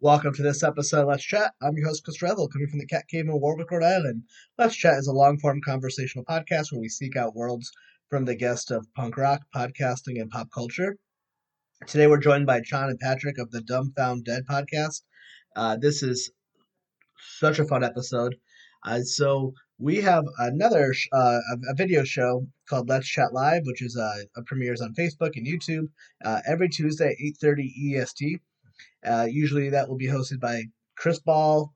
Welcome to this episode of Let's Chat. I'm your host, Chris Revel, coming from the Cat Cave in Warwick, Rhode Island. Let's Chat is a long-form conversational podcast where we seek out worlds from the guest of punk rock, podcasting, and pop culture. Today we're joined by John and Patrick of the Dumbfound Dead podcast. This is such a fun episode. So we have another a video show called Let's Chat Live, which is premieres on Facebook and YouTube every Tuesday at 8:30 EST. Usually that will be hosted by Chris Ball.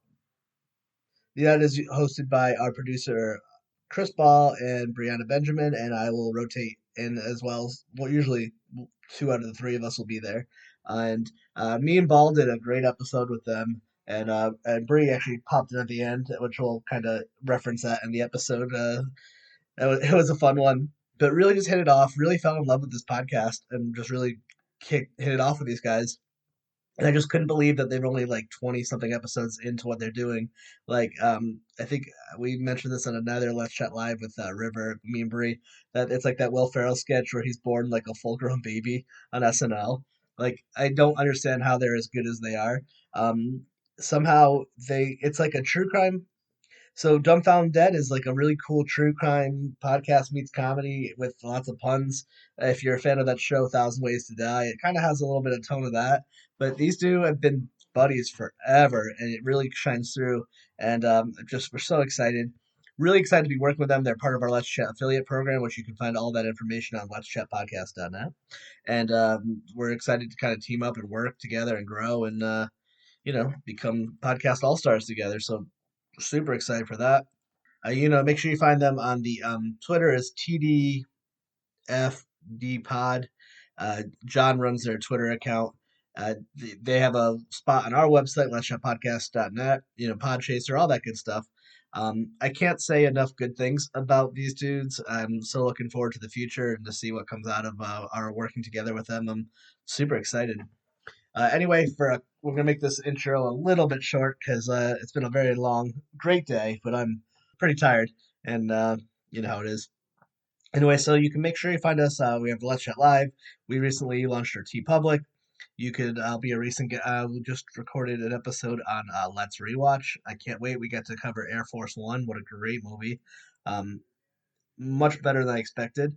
That is hosted by our producer Chris Ball and Brianna Benjamin, and I will rotate in as well. Well, usually two out of the three of us will be there. And me and Ball did a great episode with them, and Brie actually popped in at the end, which we'll kind of reference that in the episode. It was a fun one, but really just hit it off. Really fell in love with this podcast, and just really hit it off with these guys. And I just couldn't believe that they're only like 20 something episodes into what they're doing. I think we mentioned this on another Let's Chat Live with River, me and Bree, that it's like that Will Ferrell sketch where he's born like a full grown baby on SNL. Like, I don't understand how they're as good as they are. Somehow it's like a true crime. So Dumbfound Dead is like a really cool true crime podcast meets comedy with lots of puns. If you're a fan of that show, Thousand Ways to Die, it kind of has a little bit of tone of that. But these two have been buddies forever, and it really shines through. And just we're so excited, really excited to be working with them. They're part of our Let's Chat affiliate program, which you can find all that information on letschatpodcast.net. And we're excited to kind of team up and work together and grow and become podcast all stars together. So super excited for that. Make sure you find them on the Twitter is TDFD Pod. John runs their Twitter account. They have a spot on our website, letschatpodcast.net, Podchaser, all that good stuff. I can't say enough good things about these dudes. I'm so looking forward to the future and to see what comes out of our working together with them. I'm super excited. Anyway, we're gonna make this intro a little bit short because it's been a very long, great day, but I'm pretty tired, and you know how it is. Anyway, so you can make sure you find us. We have Let's Chat Live. We recently launched our TeePublic. You could be a recent. We just recorded an episode on Let's Rewatch. I can't wait. We got to cover Air Force One. What a great movie! Much better than I expected.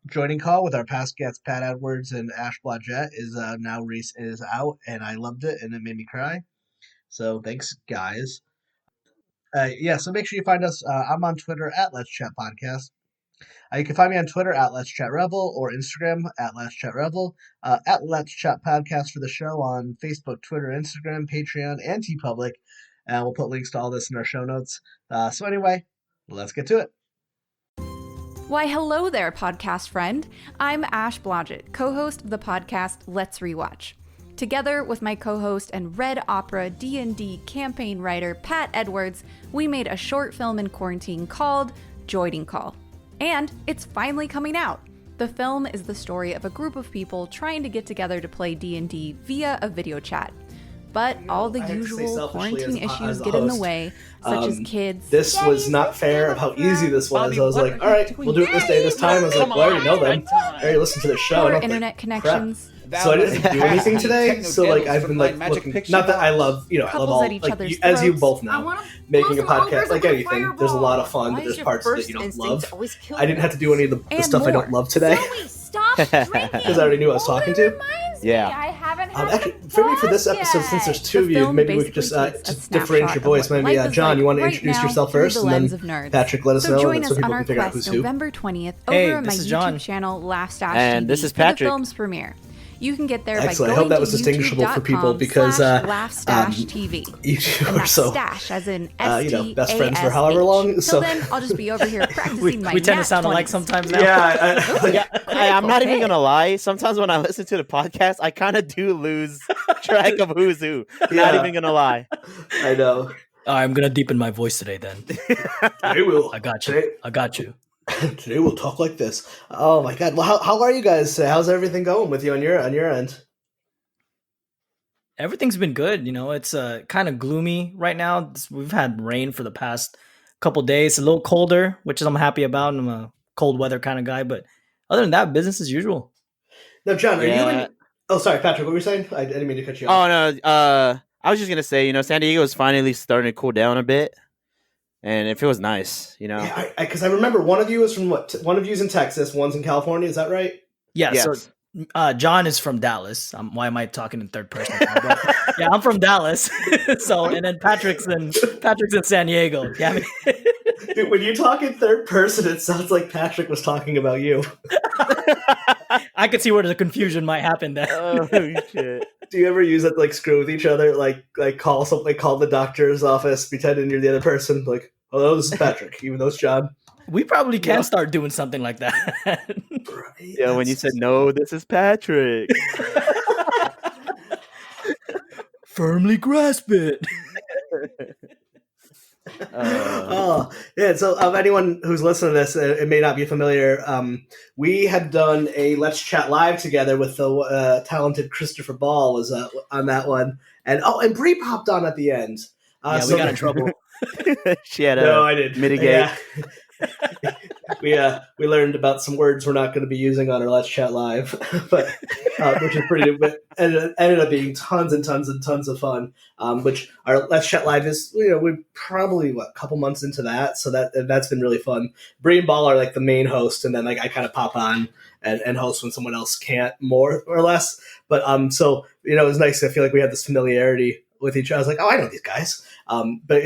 Joining call with our past guests Pat Edwards and Ash Blodgett is now is out, and I loved it, and it made me cry. So thanks, guys. So make sure you find us. I'm on Twitter at Let's Chat Podcast. You can find me on Twitter at Let's Chat Revel or Instagram at Let's Chat Revel, at Let's Chat Podcast for the show on Facebook, Twitter, Instagram, Patreon, and TeePublic. And we'll put links to all this in our show notes. So anyway, let's get to it. Why, hello there, podcast friend. I'm Ash Blodgett, co-host of the podcast Let's Rewatch. Together with my co-host and Red Opera D&D campaign writer Pat Edwards, we made a short film in quarantine called Joining Call. And it's finally coming out. The film is the story of a group of people trying to get together to play D&D via a video chat. But all the usual quarantine issues get in the way, such as kids. This was not fair of how easy this was. I was like, all right, we'll do it this day, this time. I was like, well, I already know them. I already listened to their show. Poor internet connections. So I didn't do anything today. So like I've been like looking. Not that I love, I love all as you both know, making a podcast like anything. There's a lot of fun, but there's parts that you don't love. I didn't have to do any of the stuff I don't love today because I already knew I was talking to. Yeah. Actually, for this episode, since there's two of you, maybe we could just differentiate your voice. Maybe John, you want to introduce yourself first, and then Patrick, let us know, join so us people on our can figure out quest who's who. November 20th over on my YouTube channel, Laugh-Stash And TV, this is for the Patrick. film's premiere. You can get there Excellent. by I going hope that was to distinguishable for people because YouTube.com/LaughStashTV. You And are that's so stash as in S-T-A-S-H. best friends for however long. So then I'll just be over here practicing my We tend to sound 20s. alike sometimes now. Yeah, I'm not even gonna lie. Sometimes when I listen to the podcast, I kind of do lose track of who's who. Not even gonna lie. I know. I'm gonna deepen my voice today. Then Today we'll. I got you. I got you. Today we'll talk like this. Oh my god. Well, how are you guys today? How's everything going with you on your end? Everything's been good. It's kind of gloomy right now. We've had rain for the past couple days. A little colder, which I'm happy about. I'm a cold weather kind of guy, but other than that, business as usual. Now, John, are you in? Oh, sorry, Patrick. What were you saying? I didn't mean to cut you off. Oh no. I was just gonna say, San Diego is finally starting to cool down a bit, and it feels nice. Yeah, because I remember one of you is from what? One of you is in Texas, one's in California. Is that right? Yeah, so Yes. John is from Dallas. Why am I talking in third person? But, yeah, I'm from Dallas. So, and then Patrick's in San Diego. Yeah, I mean, Dude, when you talk in third person, it sounds like Patrick was talking about you. I could see where the confusion might happen there. Oh shit! Do you ever use it to, like, screw with each other? Like call the doctor's office, pretending you're the other person. Like, hello, this is Patrick, even though it's John. We probably can start doing something like that. Right? Yeah, when you said no, this is Patrick. Firmly grasp it. Oh, yeah. So, of anyone who's listening to this, it may not be familiar. We had done a Let's Chat Live together with the talented Christopher Ball was on that one, and Bree popped on at the end. Yeah, we got in trouble. She had No, I didn't mitigate. Yeah. we learned about some words we're not going to be using on our Let's Chat Live, but which is pretty. But ended up being tons and tons and tons of fun. Which our Let's Chat Live is, we're probably a couple months into that, so that's been really fun. Bree and Ball are like the main host, and then like I kind of pop on and host when someone else can't, more or less. But so it was nice. I feel like we had this familiarity with each other. I was like, oh, I know these guys. But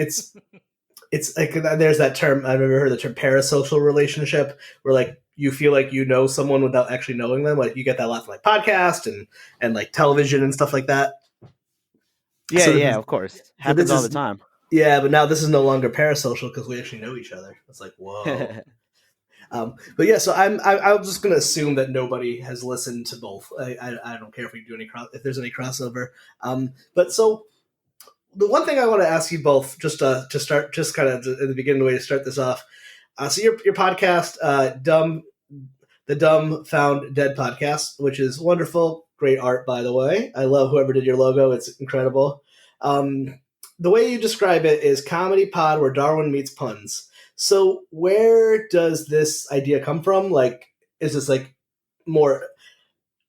it's like, there's that term, I've never heard the term parasocial relationship, where like you feel like you know someone without actually knowing them. Like you get that a lot from like podcast and like television and stuff like that. Yeah, So of course. Happens all the time. Yeah, but now this is no longer parasocial because we actually know each other. It's like, whoa. But yeah, so I'm just going to assume that nobody has listened to both. I don't care if we do if there's any crossover. But so the one thing I want to ask you both, just to start, just kind of in the beginning, the way to start this off. So your podcast, the Dumb Found Dead podcast, which is wonderful, great art, by the way. I love whoever did your logo; it's incredible. The way you describe it is comedy pod where Darwin meets puns. So where does this idea come from? Like, is this like more?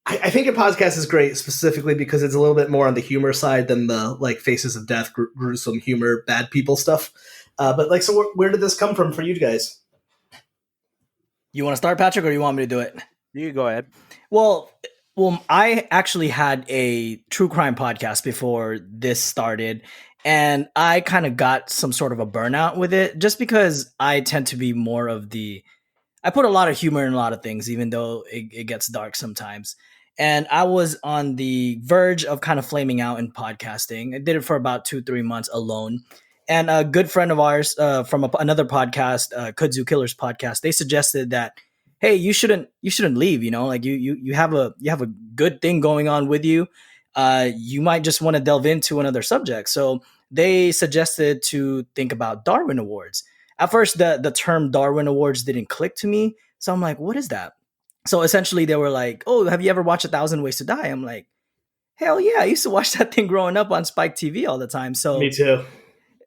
I think your podcast is great specifically because it's a little bit more on the humor side than the like faces of death, gruesome humor, bad people stuff. But like, so where did this come from for you guys? You want to start, Patrick, or you want me to do it? You go ahead. Well, I actually had a true crime podcast before this started, and I kind of got some sort of a burnout with it just because I tend to be more of I put a lot of humor in a lot of things, even though it gets dark sometimes. And I was on the verge of kind of flaming out in podcasting. I did it for about 2-3 months alone. And a good friend of ours from another podcast, Kudzu Killers podcast, they suggested that, hey, you shouldn't leave. Like you have a good thing going on with you. You might just want to delve into another subject. So they suggested to think about Darwin Awards. At first, the term Darwin Awards didn't click to me. So I'm like, what is that? So essentially they were like, oh, have you ever watched 1,000 Ways to Die? I'm like, hell yeah. I used to watch that thing growing up on Spike TV all the time. So Me too.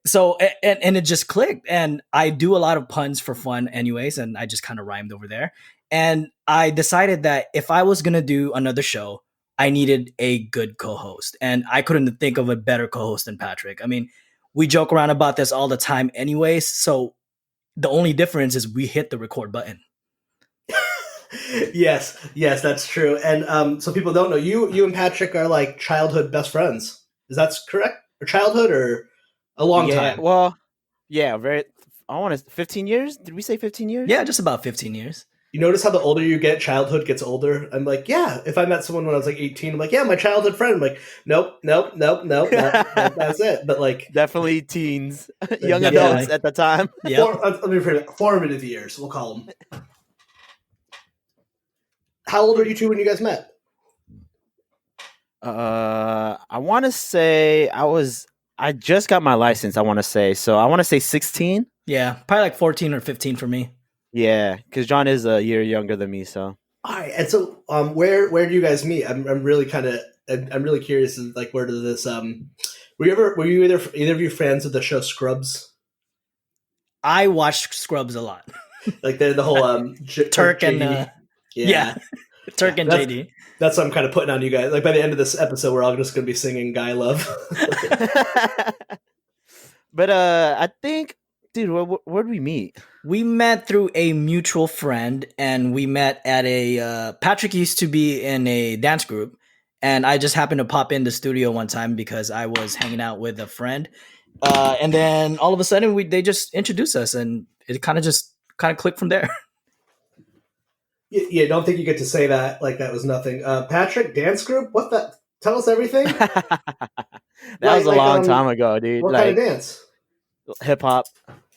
So, and it just clicked. And I do a lot of puns for fun anyways. And I just kind of rhymed over there. And I decided that if I was going to do another show, I needed a good co-host. And I couldn't think of a better co-host than Patrick. I mean, we joke around about this all the time anyways. So the only difference is we hit the record button. Yes, that's true. And so people don't know, you and Patrick are like childhood best friends. Is that correct? Or childhood or a long time? Well, yeah, I want to 15 years. Did we say 15 years? Yeah, just about 15 years. You notice how the older you get, childhood gets older. I'm like, yeah. If I met someone when I was like 18, I'm like, yeah, my childhood friend. I'm like, nope. That's it. But like, definitely teens, young adults at the time. Yeah. Let me frame it. Formative years, we'll call them. How old were you two when you guys met? I want to say I just got my license. I want to say 16. Yeah, probably like 14 or 15 for me. Yeah, because John is a year younger than me. So all right, and so where do you guys meet? I'm really curious. Like, where did this? Were you either of you fans of the show Scrubs? I watched Scrubs a lot. Like the whole Turk and yeah. Turk and That's, JD. that's what I'm kind of putting on you guys. Like by the end of this episode, we're all just going to be singing "Guy Love." But I think, dude, where'd we meet? We met through a mutual friend, and we met at a Patrick used to be in a dance group, and I just happened to pop in the studio one time because I was hanging out with a friend, and then all of a sudden they just introduced us, and it kind of clicked from there. You don't think you get to say that like that was nothing. Patrick, dance group? What the? Tell us everything. That was a long time ago, dude. What like kind of dance? hip hop.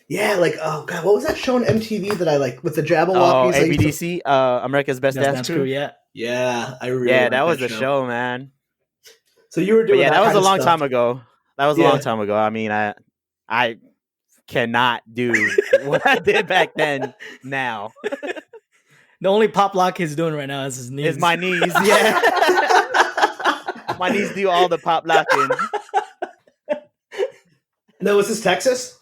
Yeah, like oh god, what was that show on MTV that I like with the Oh, Jabberwockies? ABDC, America's Best Dance Crew. Yeah. Yeah, I really Yeah, liked that was a show, man. So you were But doing yeah, that was kind a of long stuff. time ago. That was a Yeah. long time ago. I mean, I cannot do what I did back then now. The only pop lock he's doing right now is his knees. Is my knees, yeah. My knees do all the pop locking. No, was this Texas?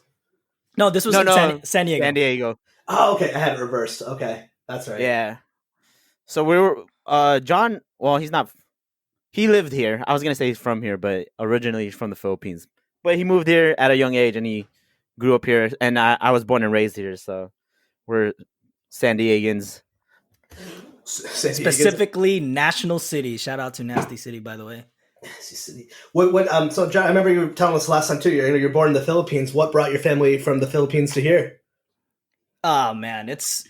No, this was in San Diego. San Diego. Oh, okay. I had it reversed. Okay, that's right. Yeah. So we were John. Well, he's not. He lived here. I was gonna say he's from here, but originally he's from the Philippines. But he moved here at a young age, and he grew up here. And I was born and raised here, so we're San Diegans. Specifically, National City. Shout out to Nasty City, by the way. What? So, John, I remember you were telling us last time too. You're born in the Philippines. What brought your family from the Philippines to here? Oh man, it's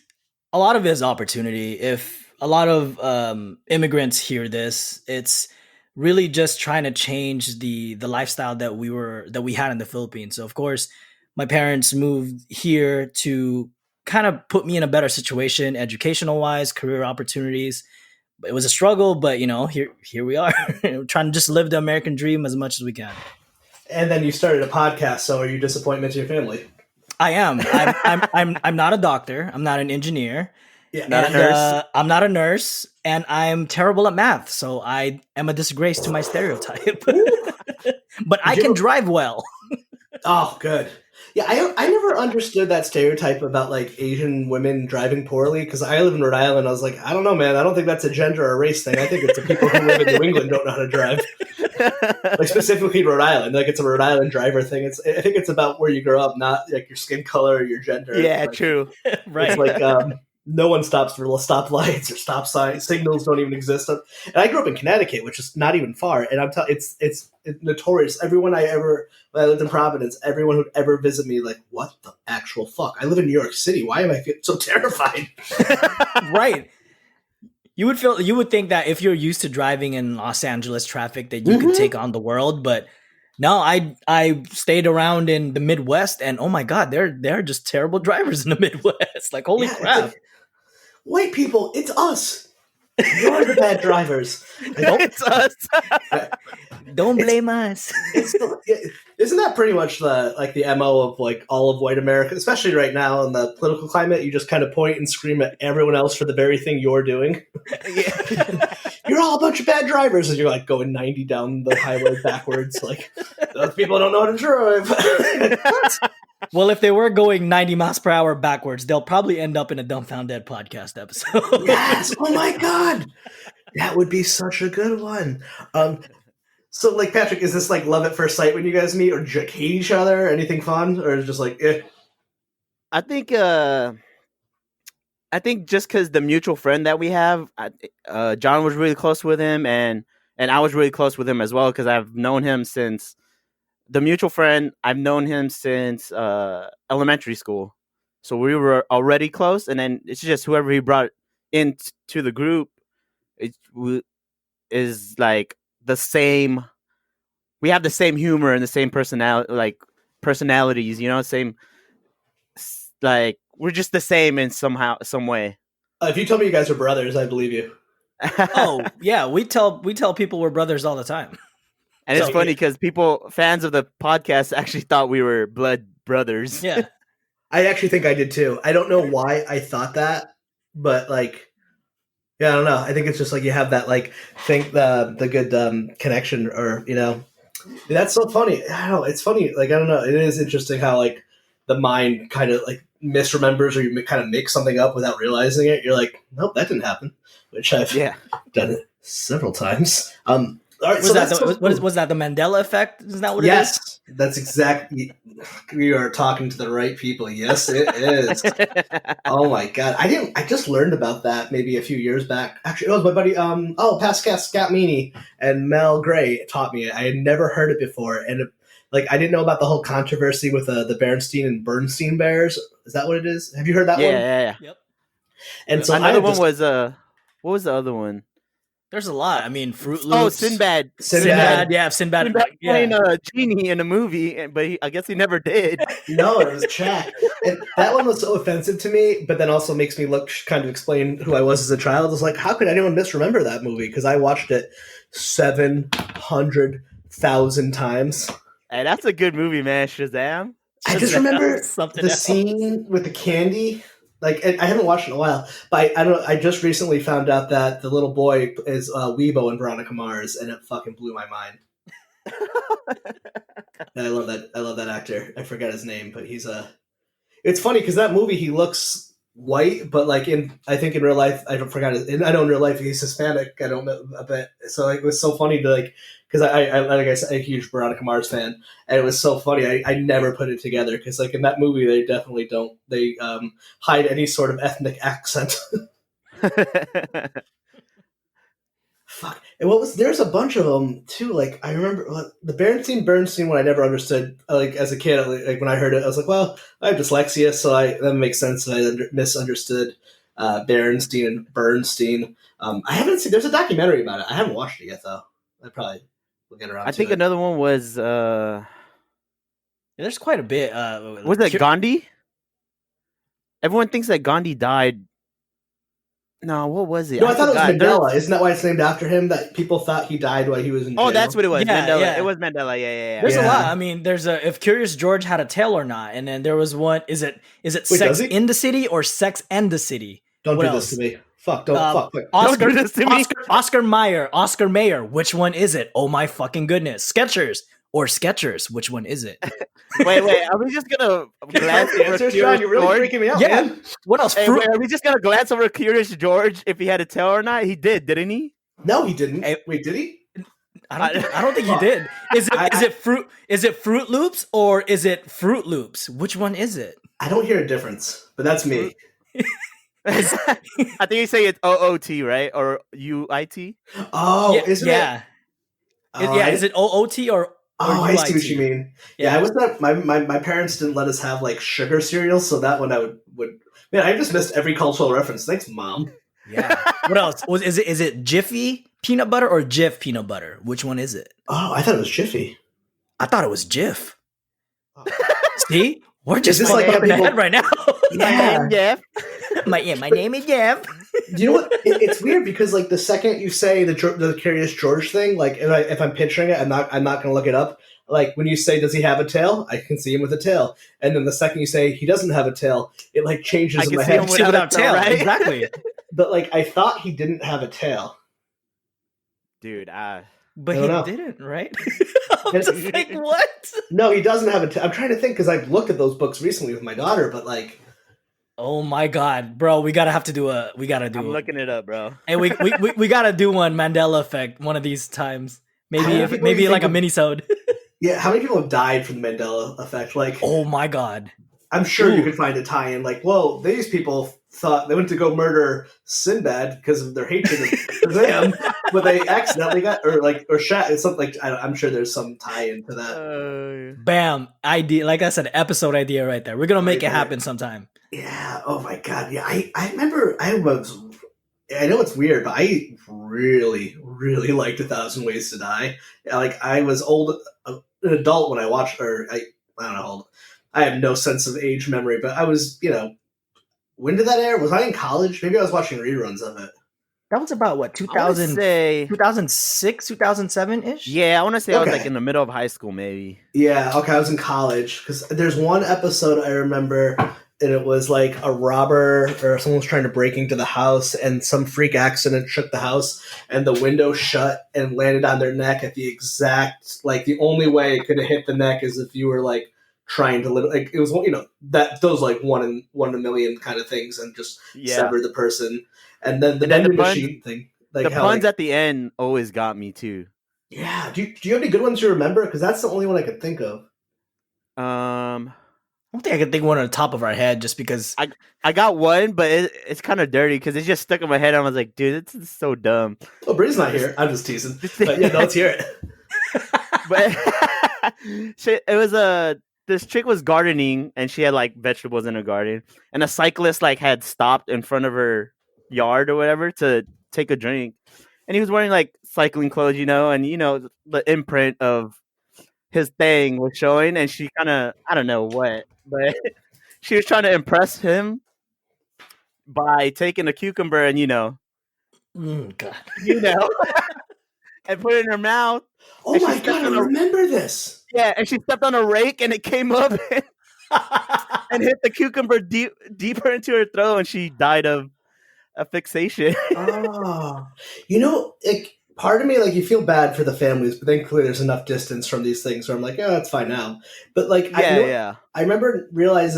a lot of it is opportunity. If a lot of immigrants hear this, it's really just trying to change the lifestyle that we had in the Philippines. So, of course, my parents moved here to kind of put me in a better situation, educational wise, career opportunities. It was a struggle, but here we are, trying to just live the American dream as much as we can. And then you started a podcast. So, are you disappointment to your family? I am. I'm not a doctor. I'm not an engineer. Yeah, not a nurse. I'm not a nurse, and I'm terrible at math. So I am a disgrace to my stereotype. But I can drive well. Oh, good. Yeah, I never understood that stereotype about like Asian women driving poorly because I live in Rhode Island. I was like, I don't know, man. I don't think that's a gender or race thing. I think it's the people who live in New England don't know how to drive. Like specifically Rhode Island, like it's a Rhode Island driver thing. I think it's about where you grow up, not like your skin color or your gender. Yeah, like, true. Right. It's like no one stops for stoplights or stop signs. Signals don't even exist. And I grew up in Connecticut, which is not even far. And I'm telling it's notorious. When I lived in Providence, everyone who'd ever visit me, like, what the actual fuck? I live in New York City. Why am I so terrified? Right. You would think that if you're used to driving in Los Angeles traffic that you could take on the world, but no, I stayed around in the Midwest, and oh my god, they're just terrible drivers in the Midwest. Like, holy crap. Like, white people, it's us. You're the bad drivers. It's us. Don't blame us. Isn't that pretty much the MO of like all of white America, especially right now in the political climate? You just kind of point and scream at everyone else for the very thing you're doing. You're all a bunch of bad drivers, and you're like going 90 down the highway backwards. Like those people don't know how to drive. Well, if they were going 90 miles per hour backwards, they'll probably end up in a Dumbfound Dead podcast episode. Yes. Oh my god, that would be such a good one. So, like, Patrick, is this like love at first sight when you guys meet, or do you hate each other? Anything fun, or is it just like, eh? I think just because the mutual friend that we have, John was really close with him, and I was really close with him as well because I've known him since the mutual friend. I've known him since elementary school, so we were already close. And then it's just whoever he brought into the group, is like the same. We have the same humor and the same personalities, same. Like we're just the same in some way. If you told me you guys are brothers, I believe you. Oh yeah, we tell people we're brothers all the time. And it's funny because fans of the podcast actually thought we were blood brothers. Yeah. I actually think I did too. I don't know why I thought that, but like, yeah, I don't know. I think it's just like you have that like think the good connection, or that's so funny. I don't know. It's funny. Like I don't know. It is interesting how like the mind kind of like misremembers or you kind of make something up without realizing it. You're like, nope, that didn't happen, which I've done it several times. All right, Was was that the Mandela effect? Is that what it is? Yes, that's exactly. We are talking to the right people. Yes, it is. Oh my god, I just learned about that maybe a few years back. Actually, it was my buddy. Pascal Scatmini and Mel Gray taught me it. I had never heard it before, and I didn't know about the whole controversy with the Berenstein and Bernstein bears. Is that what it is? Have you heard that one? Yeah. Yep. And so another one was what was the other one? There's a lot. I mean, Fruit Loops. Oh, Sinbad. Yeah, Sinbad. Playing a genie in a movie, but I guess he never did. No, it was Jack. And that one was so offensive to me, but then also makes me look kind of explain who I was as a child. It's like, how could anyone misremember that movie? Because I watched it 700,000 times. Hey, that's a good movie, man. Shazam. I just remember Something the else. scene with the candy. I haven't watched it in a while, but I just recently found out that the little boy is Weibo in Veronica Mars, and it fucking blew my mind. And I love that actor. I forgot his name, but he's It's funny because that movie he looks white, but I think in real life I forgot his. I know in real life he's Hispanic. I don't know a bit, so it was so funny to because I like I said, a huge Veronica Mars fan, and it was so funny. I never put it together because in that movie they definitely don't hide any sort of ethnic accent. Fuck. And there's a bunch of them too. I remember the Bernstein one I never understood. As a kid, when I heard it, I was like, well, I have dyslexia, so that makes sense that I misunderstood Berenstein and Bernstein. I haven't seen. There's a documentary about it. I haven't watched it yet though. I probably will get around. I think another one was. There's quite a bit. Was it Gandhi? Everyone thinks that Gandhi died. No, what was it? No, I thought it was Mandela. Isn't that why it's named after him? That people thought he died while he was in jail? Oh, that's what it was. Yeah, Mandela. yeah. It was Mandela. Yeah. There's a lot. I mean, there's if Curious George had a tail or not, and then there was one. Is it Sex in the City or Sex and the City? Don't do this to me. Fuck! Don't fuck! Oscar, Don't do this to me. Oscar Mayer. Which one is it? Oh my fucking goodness! Skechers or Skechers? Which one is it? Wait. Are we just gonna glance over Curious John, you're really George? freaking me out, Yeah. man. What else? Hey, wait, are we just gonna glance over Curious George if he had a tail or not? He did, didn't he? No, he didn't. Wait, did he? I don't think he did. Is it Fruit Loops or is it Fruit Loops? Which one is it? I don't hear a difference, but that's me. I think you say it's OOT, right? Or UIT? Oh, yeah, isn't yeah. it? Is it OOT or I see what UIT? you mean. Yeah, I was not. My parents didn't let us have sugar cereal, so that one I would. Man, I just missed every cultural reference. Thanks, Mom. Yeah. What else? Is it Jiffy peanut butter or Jif peanut butter? Which one is it? Oh, I thought it was Jiffy. I thought it was Jif. See, we're just Is this fucking how up in the people- head right now. Yeah. Jeff. my name is Jeff. Do you know what? It's weird because the second you say the Curious George thing, if I'm picturing it, I'm not going to look it up. When you say, "Does he have a tail?" I can see him with a tail, and then the second you say he doesn't have a tail, it changes I in can my see head. him See without tail, right? exactly. But I thought he didn't have a tail. Dude, But I he don't know. didn't, right? I'm just like, what? No, he doesn't have a tail. I'm trying to think because I've looked at those books recently with my daughter, but Oh my god, bro, we gotta do. I'm looking it up, bro. Hey, we gotta do one Mandela effect one of these times. How many people do Maybe you like a think mini-sode. yeah, how many people have died from the Mandela effect? Oh my god. I'm sure you Ooh. could find a tie-in. Well, these people thought they went to go murder Sinbad because of their hatred of Shazam, but they accidentally got or shot. It's something I'm sure there's some tie-in to that. Bam. Idea. Like I said, episode idea right there. We're gonna make Right it there. happen sometime. Yeah. Oh my god. Yeah. I remember. I know it's weird, but I really, really liked 1,000 Ways to Die. I was an adult when I watched, I don't know how old. I have no sense of age memory, but I was, when did that air? Was I in college? Maybe I was watching reruns of it. That was about what, I wanna 2006, 2007-ish? Yeah, I want to say I was Okay. in the middle of high school, maybe. Yeah, okay, I was in college because there's one episode I remember, and it was a robber or someone was trying to break into the house, and some freak accident shook the house, and the window shut and landed on their neck at the exact the only way it could have hit the neck is if you were trying to live like it was that those like one in a million kind of things and just Yeah. sever the person. And then the And then vending machine thing, like the how puns like, at the end always got me too. yeah. Do you have any good ones you remember? Because that's the only one I could think of. Um, I don't think I can think of one on the top of our head just because. I got one, but it's kind of dirty because it just stuck in my head. I was like, dude, this is so dumb. Oh, Bree's not here. I'm just teasing. But yeah, no, let's hear it. But shit, it was this chick was gardening and she had like vegetables in her garden, and a cyclist like had stopped in front of her yard or whatever to take a drink, and he was wearing like cycling clothes, and the imprint of his thing was showing, and she kind of, I don't know what, but she was trying to impress him by taking a cucumber and God. and put it in her mouth. Oh And she my stepped god, I on a- remember this. Yeah, and she stepped on a rake and it came up and hit the cucumber deeper into her throat, and she died of asphyxiation. Oh, like part of me, like you feel bad for the families, but then clearly there's enough distance from these things where I'm like, oh, that's fine now. But like, Yeah. I remember always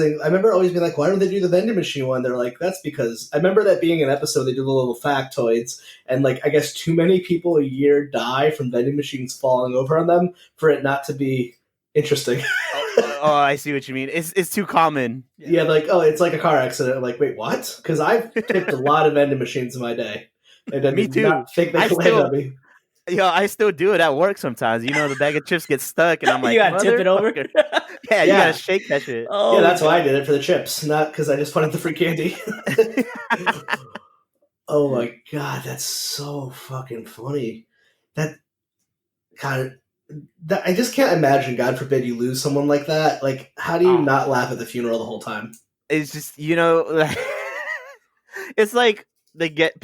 being like, why don't they do the vending machine one? They're like, that's because I remember that being an episode. They do the little factoids, and like, I guess too many people a year die from vending machines falling over on them for it not to be interesting. Oh, I see what you mean. It's too common. Yeah, like, oh, it's like a car accident. I'm like, wait, what? Because I've tipped a lot of vending machines in my day. And I Me did too. not think they I could land on me. I still do it at work sometimes. The bag of chips gets stuck, and I'm like, You gotta tip it over. "Motherfucker." Yeah, you gotta shake that shit. Oh, Yeah, that's why I did it, for the chips, not because I just wanted the free candy. Oh my god, that's so fucking funny. That God, I just can't imagine. God forbid you lose someone like that. Like, how do you not laugh at the funeral the whole time? It's just it's like they get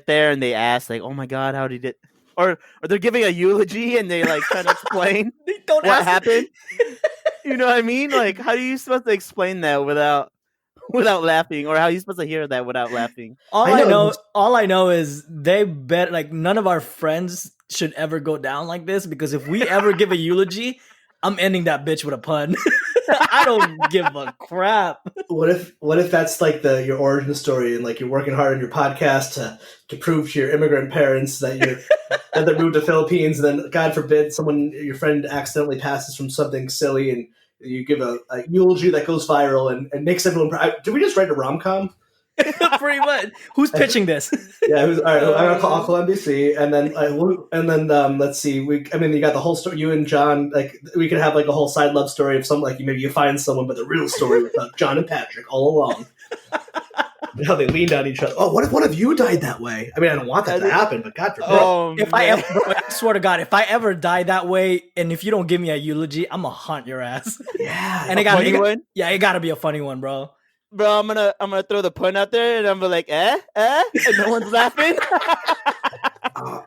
there and they ask like, "Oh my god, how did it?" Or they're giving a eulogy and they like trying to explain They don't what ask happened. You know what I mean? Like, how are you supposed to explain that without laughing, or how are you supposed to hear that without laughing? All I know is they bet like none of our friends should ever go down like this, because if we ever give a eulogy, I'm ending that bitch with a pun. I don't give a crap. What if that's like your origin story, and like you're working hard on your podcast to prove to your immigrant parents that that they moved to Philippines, and then God forbid your friend accidentally passes from something silly, and you give a eulogy that goes viral and makes everyone proud. Did we just write a rom-com? Pretty much. Who's pitching this? Yeah, all right. I'll call NBC, and then let's see. You got the whole story. You and John, like, we could have like a whole side love story of some, like, maybe you find someone, but the real story was about John and Patrick all along. And how they leaned on each other. Oh, what if one of you died that way? I mean, I don't want that to happen, but God forbid. I swear to God, if I ever die that way, and if you don't give me a eulogy, I'm gonna haunt your ass. Yeah, and it gotta be a funny one, bro. Bro, I'm gonna throw the pun out there, and I'm like, and no one's laughing.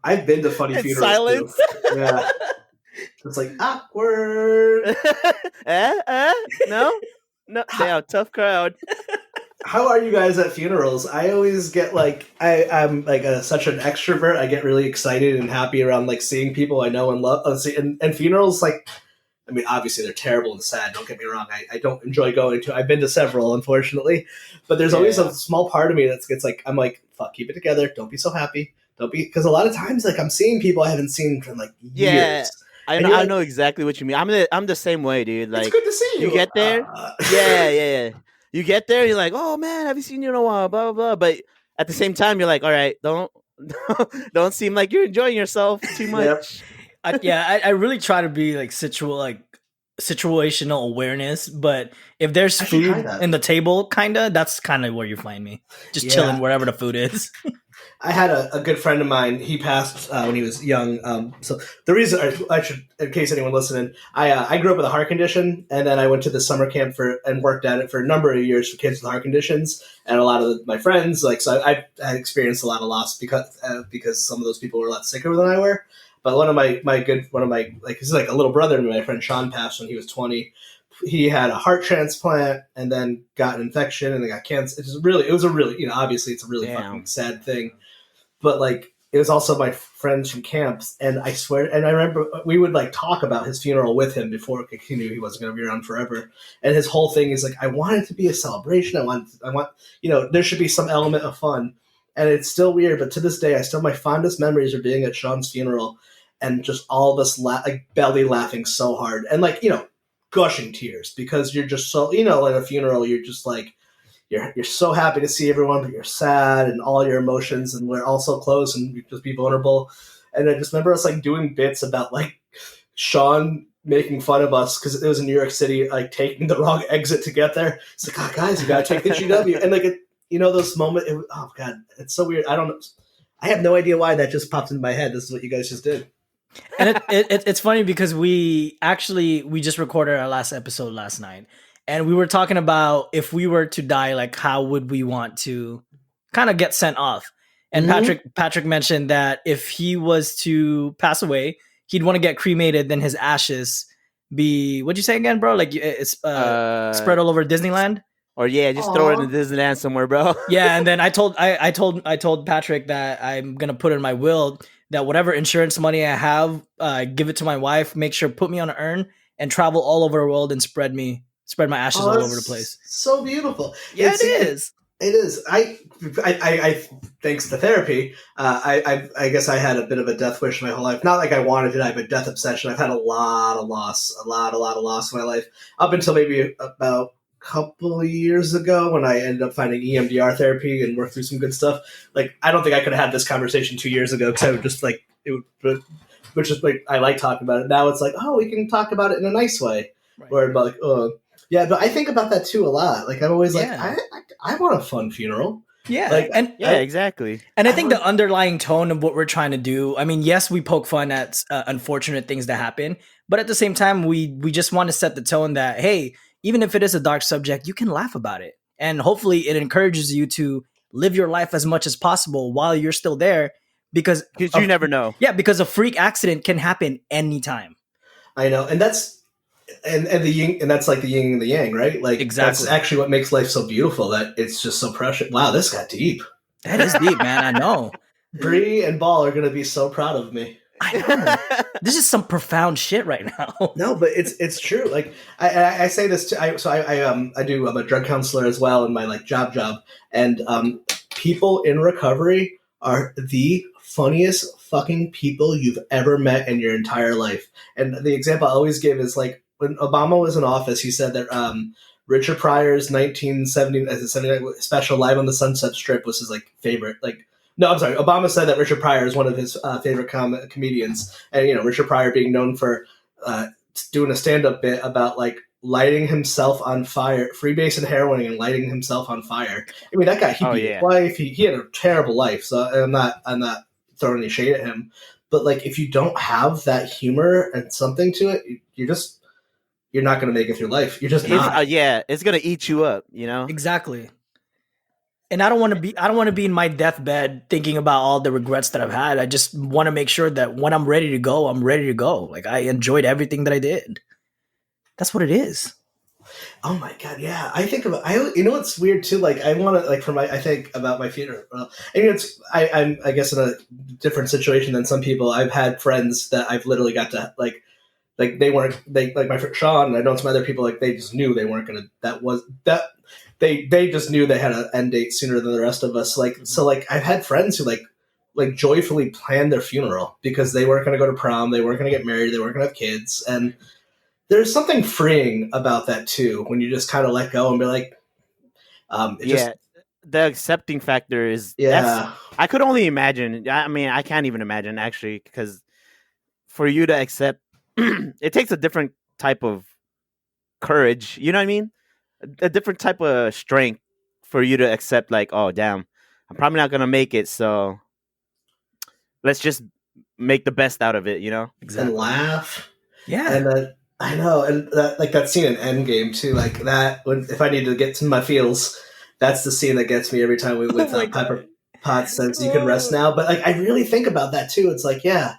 I've been to funny and funerals. Silence. Too. Yeah, it's like awkward. No, damn, tough crowd. How are you guys at funerals? I always get like, I'm like such an extrovert. I get really excited and happy around like seeing people I know and love. And funerals, like, I mean, obviously they're terrible and sad. Don't get me wrong. I don't enjoy going to. I've been to several, unfortunately, but there's always a small part of me that gets like, I'm like, fuck, keep it together. Don't be so happy. Don't be, because a lot of times, like, I'm seeing people I haven't seen for like years. Yeah, I know exactly what you mean. I'm the same way, dude. Like, it's good to see you. You get there, yeah. You get there, you're like, oh man, have you seen you in a while? Blah blah blah. But at the same time, you're like, all right, don't seem like you're enjoying yourself too much. I really try to be like situational awareness, but if there's food in the table, that's kind of where you find me, just chilling wherever the food is. I had a good friend of mine. He passed when he was young. So the reason I should, in case anyone listening, I grew up with a heart condition, and then I went to the summer camp and worked at it for a number of years for kids with heart conditions. And a lot of my friends, so I experienced a lot of loss because some of those people were a lot sicker than I were. But one of my he's like a little brother to me. My friend Sean passed when he was 20. He had a heart transplant and then got an infection and then got cancer. It was a really, obviously it's a really fucking sad thing. But like, it was also my friends from camps, and I swear, and I remember we would like talk about his funeral with him before he knew he wasn't going to be around forever. And his whole thing is like, I want it to be a celebration. I want, there should be some element of fun. And it's still weird, but to this day, my fondest memories are being at Sean's funeral, and just all of us like belly laughing so hard, and like gushing tears, because you're just so at a funeral, you're just like. You're so happy to see everyone, but you're sad and all your emotions, and we're all so close and you just be vulnerable. And I just remember us like doing bits about like Sean making fun of us because it was in New York City, like taking the wrong exit to get there. It's like, oh, guys, you gotta take the GW, and like those moments. Oh god, it's so weird. I don't know. I have no idea why that just popped into my head. This is what you guys just did. And it's funny because we just recorded our last episode last night. And we were talking about if we were to die, like how would we want to kind of get sent off? And Patrick mentioned that if he was to pass away, he'd want to get cremated, then his ashes be, what'd you say again, bro? Like it's spread all over Disneyland? Or just throw it in Disneyland somewhere, bro. Yeah, and then I told Patrick that I'm gonna put in my will that whatever insurance money I have, give it to my wife, make sure put me on an urn and travel all over the world and spread my ashes all over the place. So beautiful. Yeah, it is. It is. I thanks to therapy, I guess I had a bit of a death wish my whole life. Not like I wanted to die, but death obsession. I've had a lot of loss in my life, up until maybe about a couple of years ago when I ended up finding EMDR therapy and worked through some good stuff. Like, I don't think I could have had this conversation 2 years ago because I would just like it would, which is like I like talking about it. Now it's like, oh, we can talk about it in a nice way, right. Or about like, oh. Yeah, but I think about that too a lot. Like I'm always like, I want a fun funeral. Yeah, like, exactly. And I think the underlying tone of what we're trying to do. I mean, yes, we poke fun at unfortunate things that happen, but at the same time, we just want to set the tone that hey, even if it is a dark subject, you can laugh about it, and hopefully, it encourages you to live your life as much as possible while you're still there, because you never know. Yeah, because a freak accident can happen anytime. I know, and that's. And the yin, and that's like the yin and the yang, right? Like exactly. That's actually what makes life so beautiful. That it's just so precious. Wow, this got deep. That is deep, man. I know. Bree and Ball are going to be so proud of me. I know. This is some profound shit right now. No, but it's true. Like I say this too. I'm a drug counselor as well in my like job, and people in recovery are the funniest fucking people you've ever met in your entire life. And the example I always give is like when Obama was in office, he said that Richard Pryor's 1979 special Live on the Sunset Strip was his like favorite. Like, no, I'm sorry. Obama said that Richard Pryor is one of his favorite comedians, and Richard Pryor being known for doing a stand-up bit about like lighting himself on fire, freebase and heroin, and lighting himself on fire. I mean, that guy, he beat his wife. He had a terrible life. So I'm not throwing any shade at him. But like, if you don't have that humor and something to it, you're not going to make it through life. You're just not. It's going to eat you up. Exactly. And I don't want to be in my deathbed thinking about all the regrets that I've had. I just want to make sure that when I'm ready to go, I'm ready to go. Like I enjoyed everything that I did. That's what it is. Oh my god, yeah. I think about what's weird too. Like I want to I think about my funeral. And I'm I guess in a different situation than some people. I've had friends that I've literally got to like they like my friend Sean, and I know some other people like they just knew they weren't gonna. They just knew they had an end date sooner than the rest of us. Like so, like I've had friends who like joyfully planned their funeral because they weren't gonna go to prom, they weren't gonna get married, they weren't gonna have kids, and there's something freeing about that too, when you just kind of let go and be like, the accepting factor is, I could only imagine. I mean, I can't even imagine actually, because for you to accept, it takes a different type of courage. You know what I mean? A different type of strength for you to accept, like, oh, damn, I'm probably not going to make it. So let's just make the best out of it, Exactly. And laugh. Yeah. And I know, and that scene in Endgame too, like that. If I need to get to my feels, that's the scene that gets me every time with Pepper Potts says, "You can rest now." But like, I really think about that too. It's like, yeah,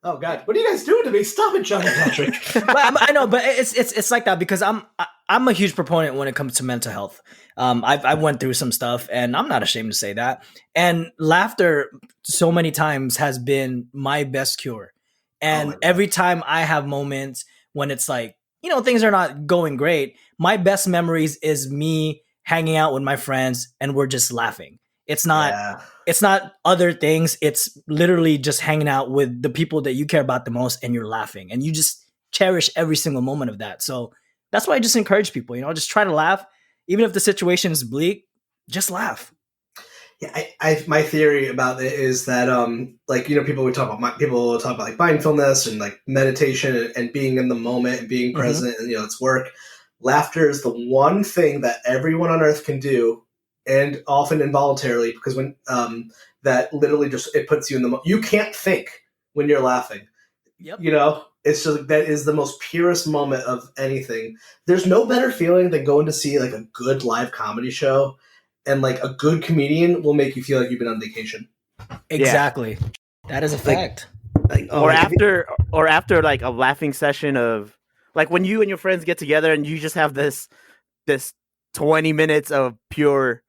Oh God, what are you guys doing to me? Stop it, Johnny Patrick. But I know, but it's like that because I'm a huge proponent when it comes to mental health. I went through some stuff, and I'm not ashamed to say that. And laughter, so many times, has been my best cure. And every time I have moments when it's like, things are not going great, my best memories is me hanging out with my friends and we're just laughing. It's not other things. It's literally just hanging out with the people that you care about the most, and you're laughing, and you just cherish every single moment of that. So that's why I just encourage people, just try to laugh, even if the situation is bleak. Just laugh. Yeah, my theory about it is that people will talk about like mindfulness and like meditation and being in the moment and being present, and it's work. Laughter is the one thing that everyone on earth can do, and often involuntarily, because when that literally just, it puts you in the you can't think when you're laughing. Yep. It's just, that is the most purest moment of anything. There's no better feeling than going to see like a good live comedy show, and like a good comedian will make you feel like you've been on vacation. Exactly. Yeah. That is a fact. Or after like a laughing session of like when you and your friends get together and you just have this 20 minutes of pure,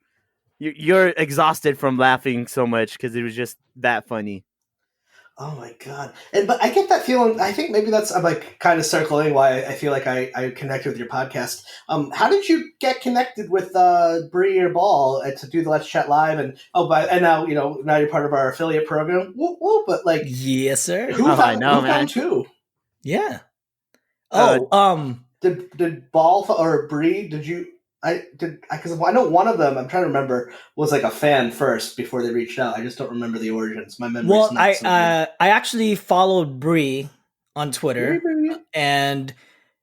you're exhausted from laughing so much because it was just that funny. Oh my God. But I get that feeling. I think maybe I'm like kind of circling why I feel like I connected with your podcast. How did you get connected with Bree or Ball to do the Let's Chat Live? And now now you're part of our affiliate program. Whoop, whoop, but like, yes, sir. Who found who? Yeah. Did Ball or Bree? Did you? Because I know one of them, I'm trying to remember, was like a fan first before they reached out. I just don't remember the origins. My memory's not so good. I actually followed Bree on Twitter, and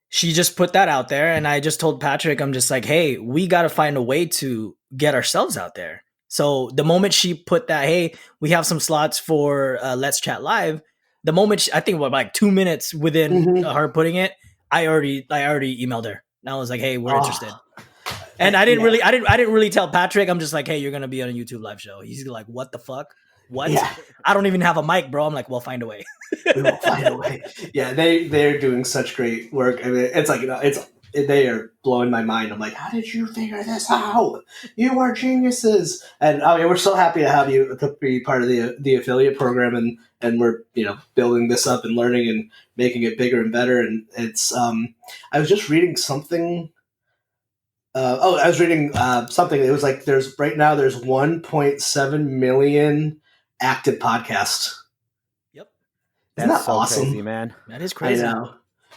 she just put that out there, and I just told Patrick, I'm just like, hey, we got to find a way to get ourselves out there. So the moment she put that, hey, we have some slots for Let's Chat Live, the moment I think like 2 minutes within her putting it, I already emailed her, and I was like, hey, we're interested. And I didn't really tell Patrick. I'm just like, hey, you're gonna be on a YouTube live show. He's like, what the fuck? What? Yeah. I don't even have a mic, bro. I'm like, we'll find a way. We will find a way. Yeah, they're doing such great work. I mean, it's like they are blowing my mind. I'm like, how did you figure this out? You are geniuses. And I mean, we're so happy to have you to be part of the affiliate program, and we're building this up and learning and making it bigger and better. And it's I was just reading something. I was reading something. It was like there's 1.7 million active podcasts. Yep, isn't that so awesome, crazy, man? That is crazy. I know.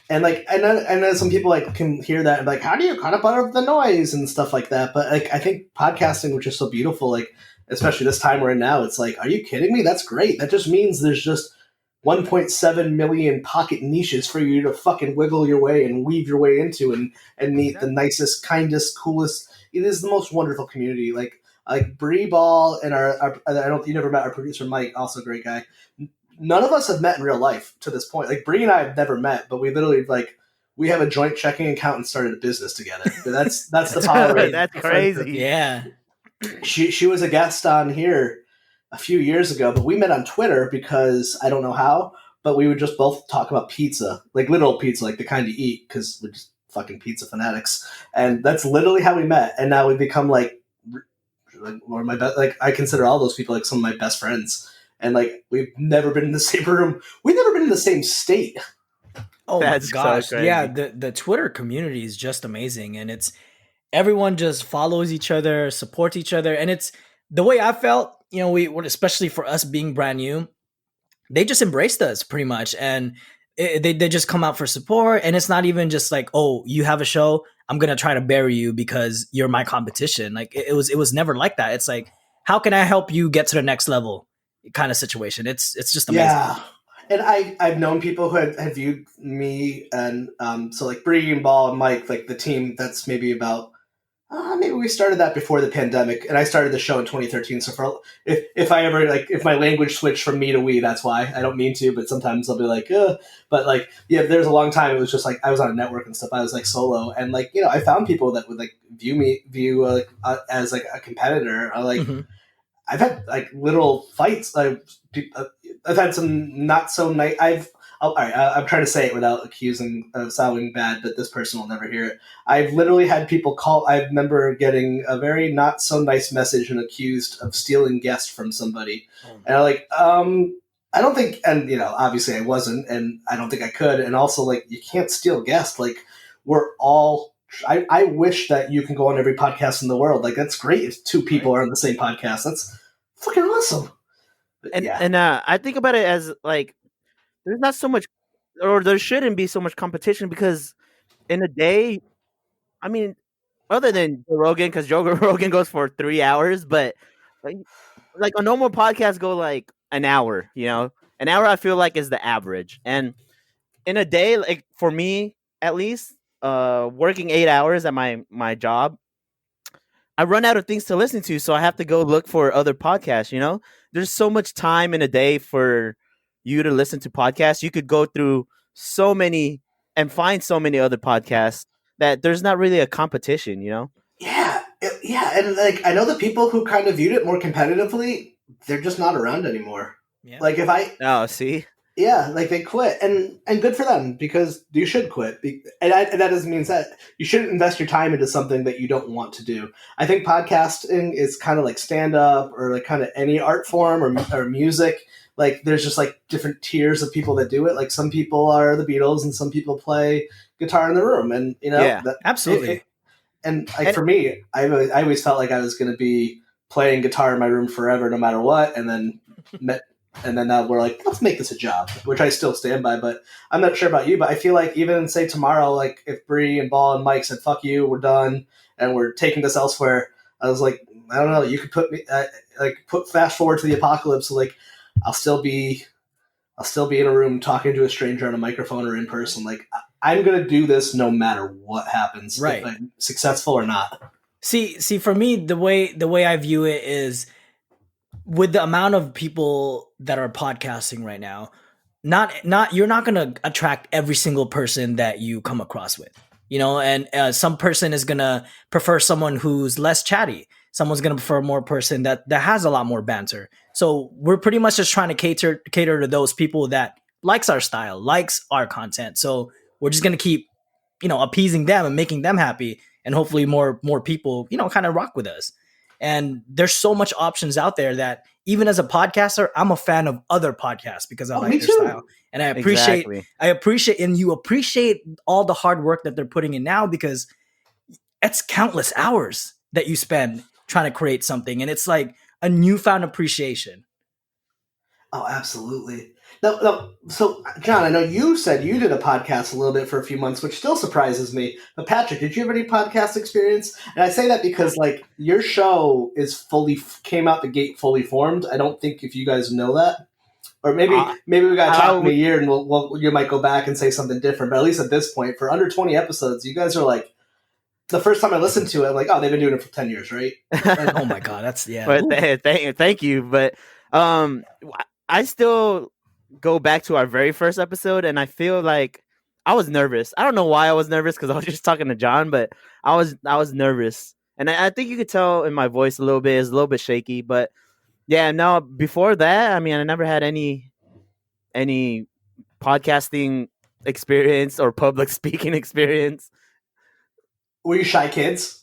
And like I know some people like can hear that and be like, how do you cut up the noise and stuff like that? But like I think podcasting, which is so beautiful, like especially this time we're in now, it's like, are you kidding me? That's great. That just means there's just 1.7 million pocket niches for you to fucking wiggle your way and weave your way into and meet the nicest, kindest, coolest. It is the most wonderful community. Like Bree Ball and you never met our producer Mike, also a great guy. None of us have met in real life to this point. Like Bree and I have never met, but we literally we have a joint checking account and started a business together. That's the power. That's crazy. Yeah. She was a guest on here a few years ago, but we met on Twitter because I don't know how, but we would just both talk about pizza, like literal pizza, like the kind you eat, because we're just fucking pizza fanatics. And that's literally how we met. And now we've become like one of my best, like I consider all those people like some of my best friends. And like we've never been in the same room. We've never been in the same state. Oh that's my gosh. So yeah, the Twitter community is just amazing. And it's everyone just follows each other, supports each other. And it's the way I felt, we especially for us being brand new, they just embraced us pretty much. And they just come out for support. And it's not even just like, oh, you have a show, I'm going to try to bury you because you're my competition. Like it was never like that. It's like, how can I help you get to the next level kind of situation? It's just amazing. Yeah. And I've known people who had viewed me and so like Bree and Ball and Mike, like the team that's maybe about maybe we started that before the pandemic, and I started the show in 2013. So if I ever if my language switched from me to we, that's why. I don't mean to, but sometimes I'll be like, but like there's a long time it was just like I was on a network and stuff. I was like solo, and like I found people that would like view as like a competitor. I've had like literal fights. I've had some not so nice. All right. I'm trying to say it without accusing of sounding bad, but this person will never hear it. I've literally had people call. I remember getting a very not so nice message and accused of stealing guests from somebody, and I'm like, I don't think, and obviously I wasn't, and I don't think I could, and also like you can't steal guests. Like we're all. I wish that you can go on every podcast in the world. Like that's great if two people are on the same podcast. That's fucking awesome. But, And I think about it as like there's not so much, or there shouldn't be so much competition because in a day, I mean, other than Joe Rogan, because Joe Rogan goes for 3 hours, but like, like a normal podcast go like an hour. An hour I feel like is the average, and in a day, like for me at least, working 8 hours at my job, I run out of things to listen to, so I have to go look for other podcasts. There's so much time in a day for you to listen to podcasts. You could go through so many and find so many other podcasts that there's not really a competition. Yeah, and like I know the people who kind of viewed it more competitively, they're just not around anymore. Yeah. Like if I, Oh, see, yeah, like they quit, and good for them because you should quit, and that doesn't mean that you shouldn't invest your time into something that you don't want to do. I think podcasting is kind of like stand up or like kind of any art form or music. Like there's just like different tiers of people that do it. Like some people are the Beatles, and some people play guitar in the room, and Yeah, absolutely. and like for me, I always felt like I was going to be playing guitar in my room forever, no matter what. And then now we're like, let's make this a job, which I still stand by. But I'm not sure about you, but I feel like even say tomorrow, like if Bree and Ball and Mike said, "Fuck you, we're done, and we're taking this elsewhere," I was like, I don't know. You could put me put fast forward to the apocalypse. So like, I'll still be in a room talking to a stranger on a microphone or in person. Like I'm gonna do this no matter what happens, Right. if I'm successful or not. See, for me, the way I view it is with the amount of people that are podcasting right now, not you're not going to attract every single person that you come across with, and some person is going to prefer someone who's less chatty. Someone's going to prefer more person that has a lot more banter. So we're pretty much just trying to cater to those people that likes our style, likes our content. So we're just going to keep, appeasing them and making them happy. And hopefully more people, kind of rock with us. And there's so much options out there that even as a podcaster, I'm a fan of other podcasts because I like me their too. style. And I appreciate, Exactly. and you appreciate all the hard work that they're putting in now because it's countless hours that you spend trying to create something. And it's like a newfound appreciation. Oh, absolutely. No. So, John, I know you said you did a podcast a little bit for a few months, which still surprises me. But Patrick, did you have any podcast experience? And I say that because, like, your show is came out the gate fully formed. I don't think if you guys know that, or maybe we got to talk in a year and you might go back and say something different. But at least at this point, for under 20 episodes, you guys are like. The first time I listened to it, I'm like, oh, they've been doing it for 10 years, right? Oh my God, that's But thank you. But I still go back to our very first episode, and I feel like I was nervous. I don't know why I was nervous because I was just talking to John, but I was nervous, and I think you could tell in my voice a little bit. It's a little bit shaky, but yeah. No, before that, I mean, I never had any podcasting experience or public speaking experience. Were you shy kids?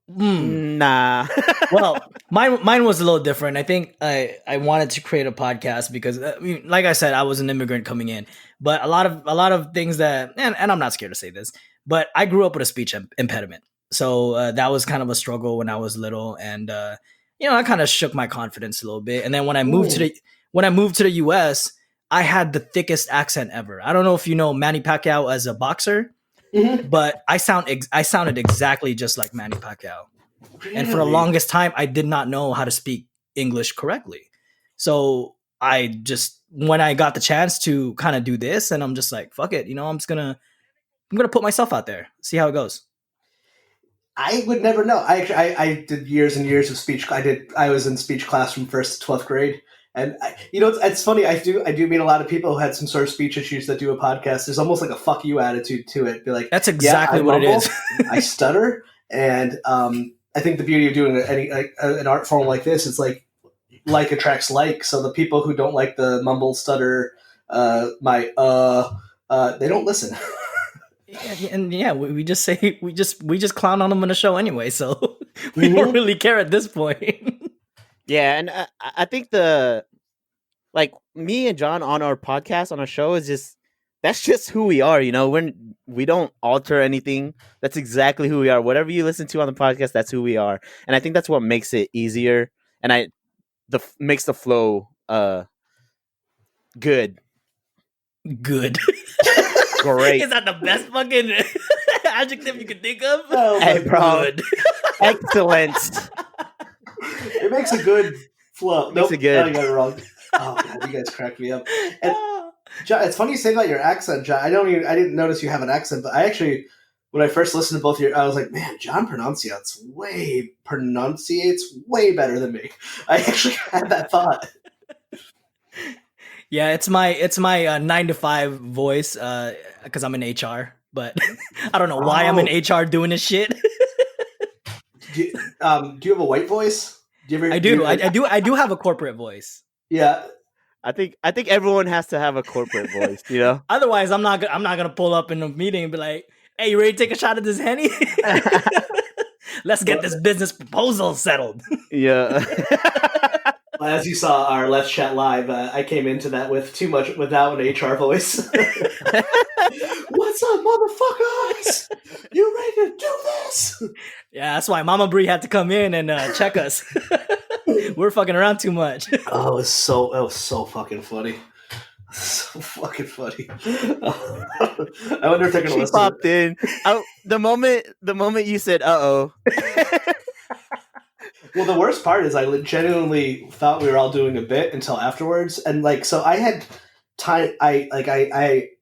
Nah. Well, mine was a little different. I think I wanted to create a podcast because, like I said, I was an immigrant coming in. But a lot of things that, and I'm not scared to say this, but I grew up with a speech impediment. So that was kind of a struggle when I was little, and I kind of shook my confidence a little bit. And then when I moved to the U.S., I had the thickest accent ever. I don't know if you know Manny Pacquiao as a boxer. Mm-hmm. But I sounded exactly just like Manny Pacquiao. Really? And for the longest time, I did not know how to speak English correctly. So when I got the chance to kind of do this, and I'm just like, fuck it, I'm gonna put myself out there, see how it goes. I would never know. I did years and years of speech. I was in speech class from 1st to 12th grade. And it's funny. I do meet a lot of people who had some sort of speech issues that do a podcast. There's almost like a "fuck you" attitude to it. Be like, that's exactly what it is. I stutter, and I think the beauty of doing an art form like this is like like attracts like. So the people who don't like the mumble stutter, they don't listen. We just say we just clown on them on the show anyway, so we don't really care at this point. Yeah, and I think like me and John on our podcast on our show is just that's just who we are. We don't alter anything. That's exactly who we are. Whatever you listen to on the podcast, that's who we are, and I think that's what makes it easier, and makes the flow good. Good. Great. Is that the best fucking adjective you can think of? Oh, Hey, bro. Good. Excellent. It makes a good flow. Makes it good. I got it wrong. Oh God, you guys cracked me up. And John, it's funny you say about your accent, John. I didn't notice you have an accent, but I actually, when I first listened to both your, I was like, man, John pronunciates way better than me. I actually had that thought. Yeah, it's my 9 to 5 voice because I'm in HR, but I don't know why I'm in HR doing this shit. Do you have a white voice? I do have a corporate voice. Yeah. I think everyone has to have a corporate voice, Otherwise, I'm not gonna pull up in a meeting and be like, "Hey, you ready to take a shot at this Henny? Let's get this business proposal settled." Yeah. As you saw our Let's Chat Live, I came into that without an HR voice. What's up, motherfuckers? You ready to do this? Yeah, that's why Mama Bree had to come in and check us. We're fucking around too much. Oh, it was so fucking funny. So fucking funny. I wonder if they're gonna She listen. popped in. The moment you said "uh-oh." Well, the worst part is I genuinely thought we were all doing a bit until afterwards, and so I had time. I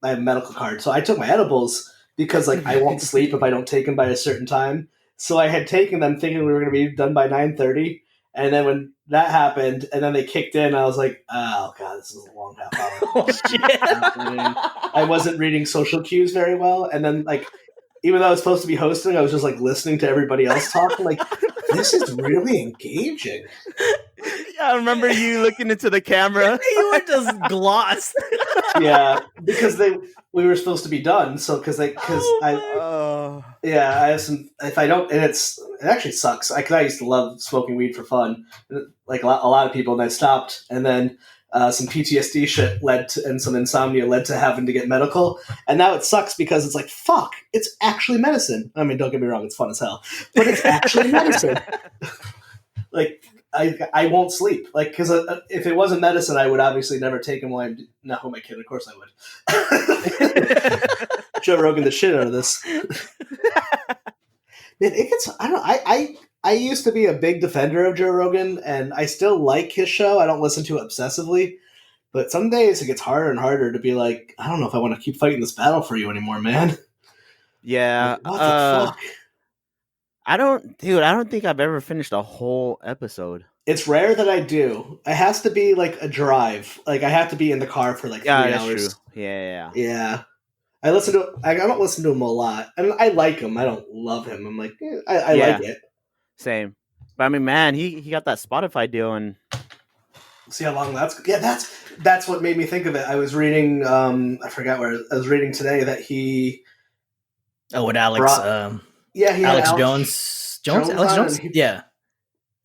have a medical card, so I took my edibles because I won't sleep if I don't take them by a certain time. So I had taken them thinking we were going to be done by 9:30, and then when that happened, and then they kicked in, I was like, "Oh God, this is a long half hour." Oh, shit. I wasn't reading social cues very well, and then even though I was supposed to be hosting, I was just listening to everybody else talk. This is really engaging. Yeah, I remember you looking into the camera. You were just glossed. Yeah, because we were supposed to be done. So I have some. If I don't, and it actually sucks. I used to love smoking weed for fun, like a lot of people, and I stopped, and then some PTSD shit and some insomnia led to having to get medical, and now it sucks because it's fuck, it's actually medicine. I mean, don't get me wrong, it's fun as hell, but it's actually medicine. I won't sleep, because if it wasn't medicine, I would obviously never take him while I'm not with my kid. Of course I would. Joe Rogan the shit out of this. Man, it gets. I don't know. I used to be a big defender of Joe Rogan, and I still like his show. I don't listen to it obsessively, but some days it gets harder and harder to be like, I don't know if I want to keep fighting this battle for you anymore, man. Yeah. What the fuck? I don't think I've ever finished a whole episode. It's rare that I do. It has to be a drive. I have to be in the car for 3 hours. True. Yeah. Yeah. I don't listen to him a lot. I mean, I like him. I don't love him. I'm like, I like it. Same. But I mean, man, he got that Spotify deal, and see how long that's what made me think of it. I was reading I forgot where I was reading today that he with Alex he had Alex Jones?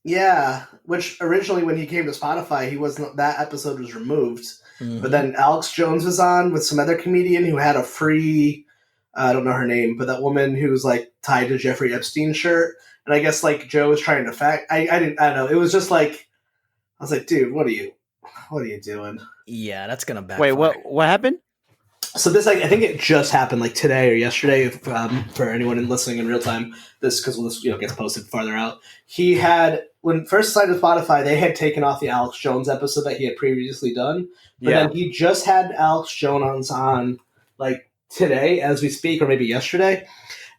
Yeah, which originally when he came to Spotify, that episode was removed. Mm-hmm. But then Alex Jones was on with some other comedian who had a free, I don't know her name, but that woman who was tied to Jeffrey Epstein shirt. And I guess Joe was trying to I don't know. It was just I was like, dude, what are you doing? Yeah, that's gonna backfire. Wait, what happened? So this, I think it just happened today or yesterday. For anyone listening in real time, this because this gets posted farther out. He had when first signed to Spotify, they had taken off the Alex Jones episode that he had previously done, but then he just had Alex Jones on today as we speak, or maybe yesterday.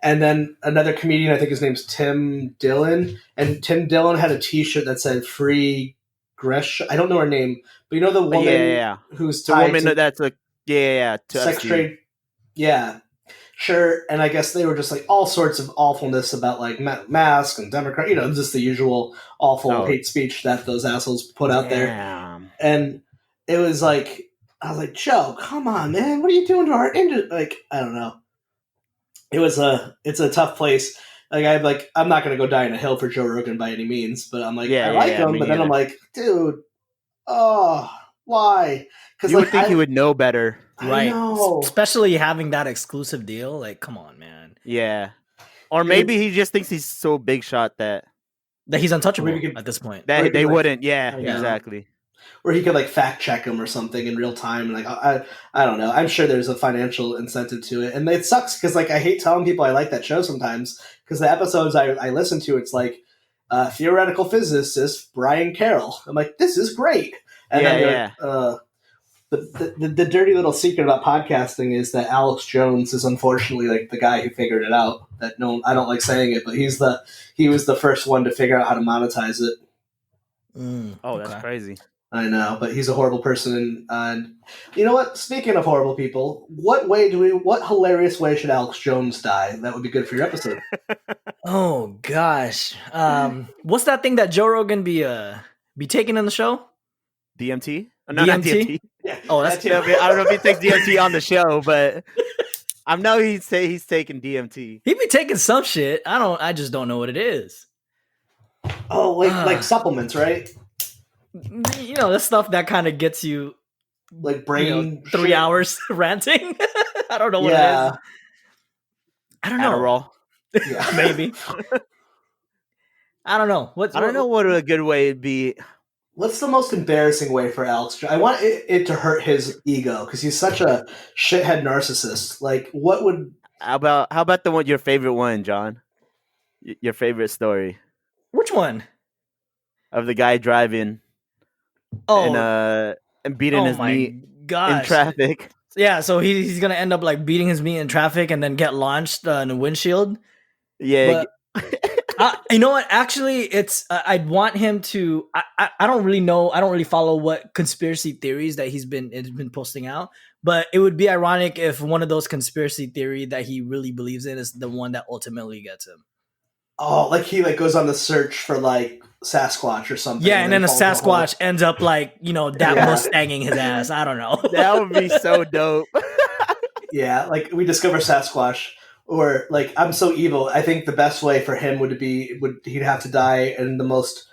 And then another comedian, I think his name's Tim Dillon, and Tim Dillon had a T-shirt that said "Free Gresh." I don't know her name, but the woman who's the tied woman to that's to sex trade. Yeah, Sure, and I guess they were just like all sorts of awfulness about like mask and Democrat, just the usual awful hate speech that those assholes put out there. And it was like, I was like, Joe, come on, man, what are you doing to our industry? Like, I don't know. It's a tough place. I'm not gonna go die in a hill for Joe Rogan by any means, but I'm like, I like him, but then I'm like, dude, why? Because you would think he would know better, right? Especially having that exclusive deal. Like, come on, man. Yeah, or maybe he just thinks he's so big shot that he's untouchable at this point. That they wouldn't. Yeah, exactly. Or he could like fact check him or something in real time. And like, I don't know. I'm sure there's a financial incentive to it. And it sucks because like I hate telling people I like that show sometimes because the episodes I listen to, it's like theoretical physicist Brian Carroll. I'm like, this is great. And the dirty little secret about podcasting is that Alex Jones is unfortunately like the guy who figured it out. I don't like saying it, but he was the first one to figure out how to monetize it. That's crazy. I know, but he's a horrible person. And you know what? Speaking of horrible people, what hilarious way should Alex Jones die? That would be good for your episode. Oh gosh, what's that thing that Joe Rogan be taking in the show? DMT? No, DMT? Not DMT. Yeah. Oh, that's I don't know if he takes DMT on the show, but I know he's taking DMT. He be taking some shit. I just don't know what it is. Oh, like supplements, right? The stuff that kind of gets you like brain 3 hours ranting. I don't know what it is. I don't know. Adderall. Yeah. Maybe. I don't know. I don't know what a good way would be. What's the most embarrassing way for Alex? I want it to hurt his ego because he's such a shithead narcissist. Like, what would? How about your favorite one, John? Your favorite story? Which one? Of the guy driving. And beating his meat in traffic. Yeah, so he's gonna end up like beating his meat in traffic and then get launched in the windshield. Yeah. You know what? Actually, it's I'd want him to. I don't really know. I don't really follow what conspiracy theories that he's been posting out. But it would be ironic if one of those conspiracy theory that he really believes in is the one that ultimately gets him. Oh, like he goes on the search for like Sasquatch or something. Yeah, and then a Sasquatch ends up like Mustanging his ass. I don't know. That would be so dope. Yeah, like we discover Sasquatch, or like I'm so evil. I think the best way for him he'd have to die in the most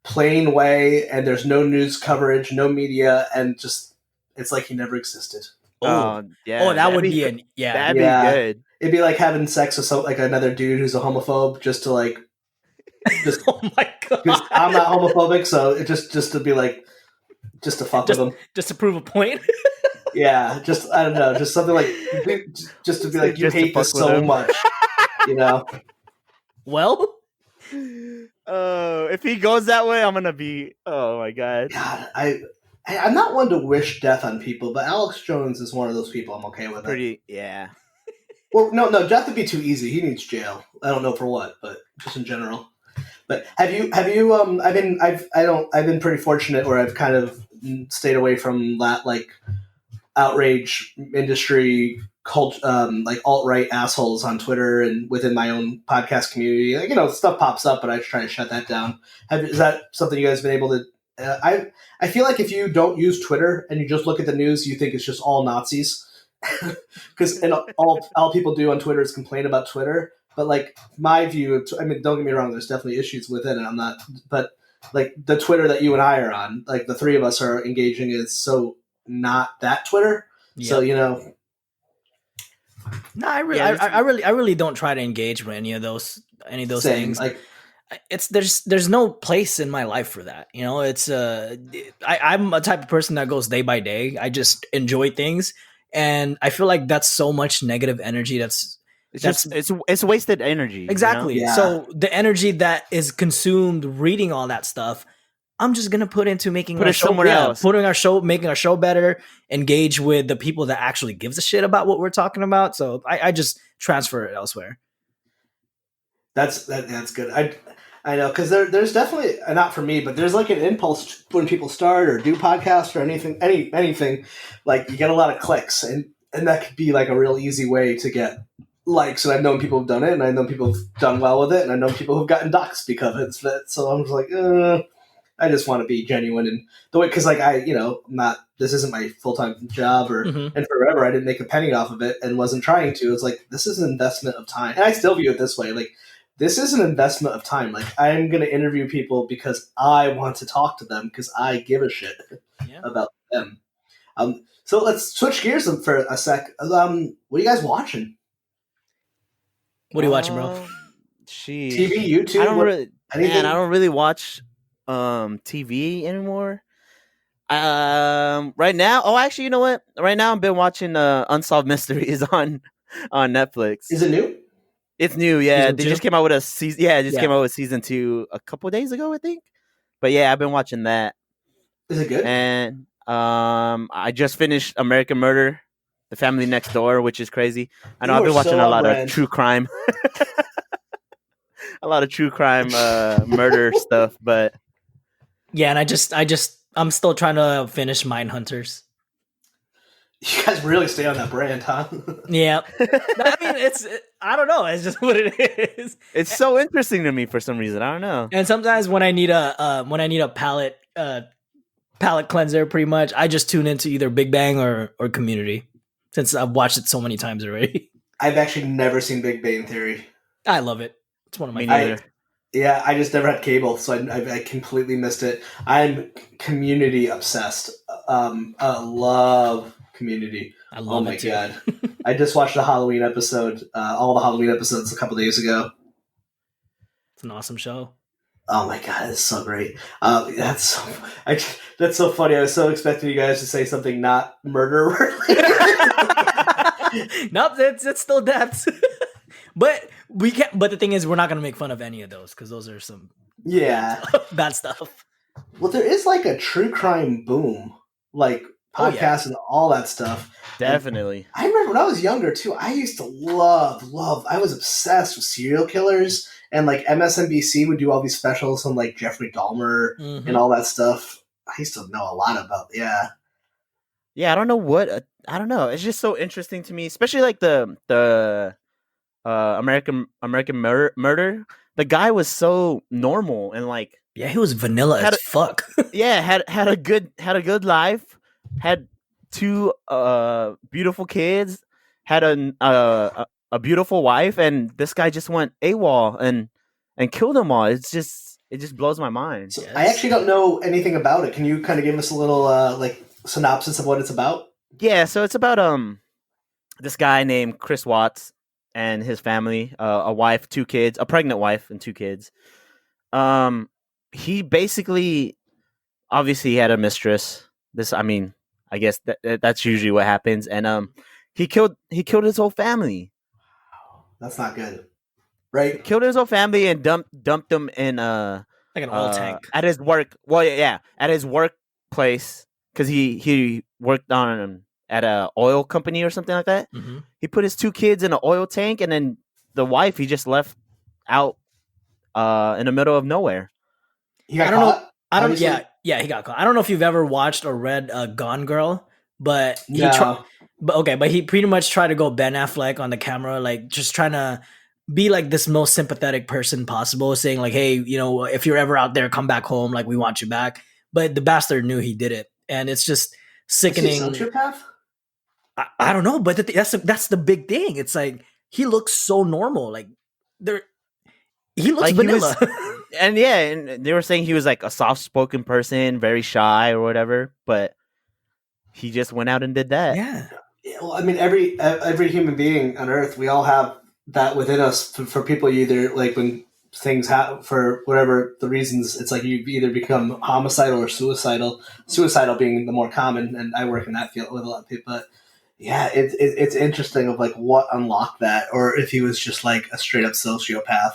plain way, and there's no news coverage, no media, and just it's like he never existed. Oh yeah. Oh, that would be That'd be good. It'd be like having sex with like another dude who's a homophobe, just to like. Just, oh my god! Because I'm not homophobic, so it just to be like, just to fuck with them, just to prove a point. Yeah, just I don't know, just something like, just to be like, you hate this so much, Well, if he goes that way, I'm gonna be. Oh my god! God, I'm not one to wish death on people, but Alex Jones is one of those people I'm okay with. Yeah. Well, no, death would be too easy. He needs jail. I don't know for what, but just in general. But have you? I've been pretty fortunate where I've kind of stayed away from that like outrage industry cult, like alt-right assholes on Twitter and within my own podcast community. Like, stuff pops up, but I try to shut that down. Is that something you guys have been able to? I feel like if you don't use Twitter and you just look at the news, you think it's just all Nazis. Because all people do on Twitter is complain about Twitter. But like my view, don't get me wrong. There's definitely issues within it. I'm not, but like the Twitter that you and I are on, like the three of us are engaging is so not that Twitter. Yeah. So No, I really don't try to engage with any of those Same. things. Like there's no place in my life for that. It's I'm a type of person that goes day by day. I just enjoy things, and I feel like that's so much negative energy. It's wasted energy. Exactly. Yeah. So the energy that is consumed reading all that stuff, I'm just gonna put into making our show else. Putting our show, making our show better, engage with the people that actually gives a shit about what we're talking about. So I just transfer it elsewhere. That's good. I know, because there's definitely, not for me, but there's like an impulse when people start or do podcasts or anything, like you get a lot of clicks, and and that could be like a real easy way to get likes. And I've known people who've done it, and I know people who've done well with it, and I know people who've gotten doxxed because of it. So I'm just like, I just want to be genuine and the way, because like I'm not. This isn't my full time job, and forever I didn't make a penny off of it and wasn't trying to. It's like this is an investment of time, and I still view it this way. Like this is an investment of time. Like I'm going to interview people because I want to talk to them because I give a shit about them. So let's switch gears for a sec. What are you guys watching? What are you watching, bro? TV, YouTube. I don't really watch TV anymore. Right now, actually, you know what? Right now, I've been watching Unsolved Mysteries on Netflix. Is it new? It's new, yeah. Season They 2? just came out with a season. Yeah, came out with season 2 a couple days ago, I think. But yeah, I've been watching that. Is it good? And I just finished American Murder, The Family Next Door, which is crazy. I know I've been watching a lot of true crime, murder stuff, but yeah, and I'm still trying to finish Mindhunters. You guys really stay on that brand, huh? Yeah, I mean, I don't know. It's just what it is. It's so interesting to me for some reason. I don't know. And sometimes when I need a palate cleanser, pretty much, I just tune into either Big Bang or Community, since I've watched it so many times already. I've actually never seen Big Bang Theory. I love it. It's one of my favorites. Yeah, I just never had cable, so I completely missed it. I'm Community obsessed. I love Community. I love it. Oh my god! I just watched the Halloween episode, all the Halloween episodes a couple days ago. It's an awesome show. Oh my god, it's so great. That's so funny. I was so expecting you guys to say something not murder related. Nope, it's still depth. But we can't. But the thing is, we're not gonna make fun of any of those because those are some bad stuff. Well, there is like a true crime boom, like podcasts and all that stuff. Definitely. And I remember when I was younger too. I used to love. I was obsessed with serial killers, and like MSNBC would do all these specials on like Jeffrey Dahmer and all that stuff. I used to know a lot about. Yeah. I don't know I don't know. It's just so interesting to me, especially like the American Murder. The guy was so normal and like he was vanilla as fuck. had a good life, had 2 beautiful kids, had a beautiful wife, and this guy just went AWOL and killed them all. It just blows my mind. So I actually don't know anything about it. Can you kind of give us a little like synopsis of what it's about? Yeah, so it's about this guy named Chris Watts and his family, a wife, 2 kids, a pregnant wife and 2 kids. He basically, obviously, he had a mistress. I guess that's usually what happens, and he killed his whole family. That's not good, right? Killed his whole family and dumped them in like an oil tank at his work. Well, at his workplace, because he worked at a oil company or something like that. Mm-hmm. He put his 2 kids in an oil tank, and then the wife he just left out in the middle of nowhere. He got caught? He got caught. I don't know if you've ever watched or read Gone Girl, but but he pretty much tried to go Ben Affleck on the camera, like just trying to be like this most sympathetic person possible, saying like, hey, if you're ever out there, come back home, like we want you back. But the bastard knew he did it, and it's just sickening. Is he a sociopath? I don't know, but that's the big thing. It's like he looks so normal, like he looks like vanilla. And they were saying he was like a soft-spoken person, very shy or whatever, but he just went out and did that. Yeah. Well, I mean, every human being on Earth, we all have that within us. For people, you either like when things happen for whatever the reasons, it's like you either become homicidal or suicidal. Suicidal being the more common, and I work in that field with a lot of people. But yeah, it's interesting of like what unlocked that, or if he was just like a straight up sociopath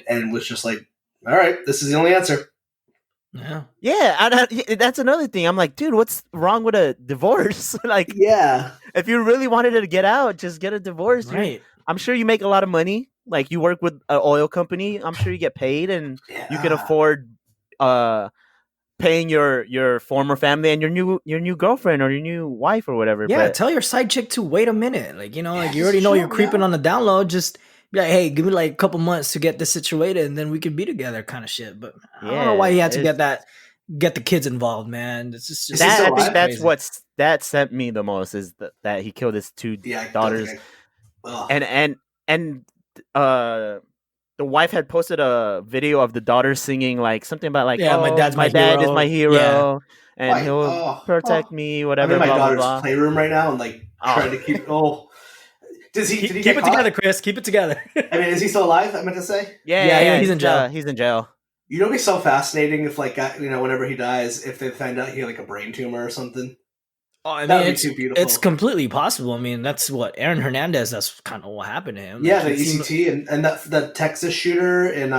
and was just like, all right, this is the only answer. Yeah. That's another thing. I'm like, dude, what's wrong with a divorce? Like, if you really wanted to get out, just get a divorce. Right. I'm sure you make a lot of money. Like, you work with an oil company. I'm sure you get paid, and you can afford paying your former family and your new girlfriend or your new wife or whatever. Yeah, but tell your side chick to wait a minute. Like, you know, like you just already know you're show me creeping out. on the download. Just be like, hey, give me like a couple months to get this situated, and then we can be together, kind of shit. But I don't know why he had to get the kids involved, man. It's just Is he that still I think alive? that's crazy. that sent me the most is that he killed his two Yeah, I don't daughters, think ugh. and the wife had posted a video of the daughter singing like something about like, Yeah, my oh, dad's my dad is hero. my hero and Why? he'll protect me, I'm in whatever, my blah blah daughter's blah. playroom right now and like trying to Oh, keep. Oh, did he Keep get it caught? together, Chris. Keep it together. I mean, is he still alive? I meant to say. yeah, he's in jail. He's in jail. You know, it'd be so fascinating if, like, whenever he dies, if they find out he had like a brain tumor or something. Oh, I That mean, would be too beautiful. it's completely possible. I mean, that's what Aaron Hernandez. That's kind of what happened to him. Yeah, Like, the he seemed- ECT and the Texas shooter in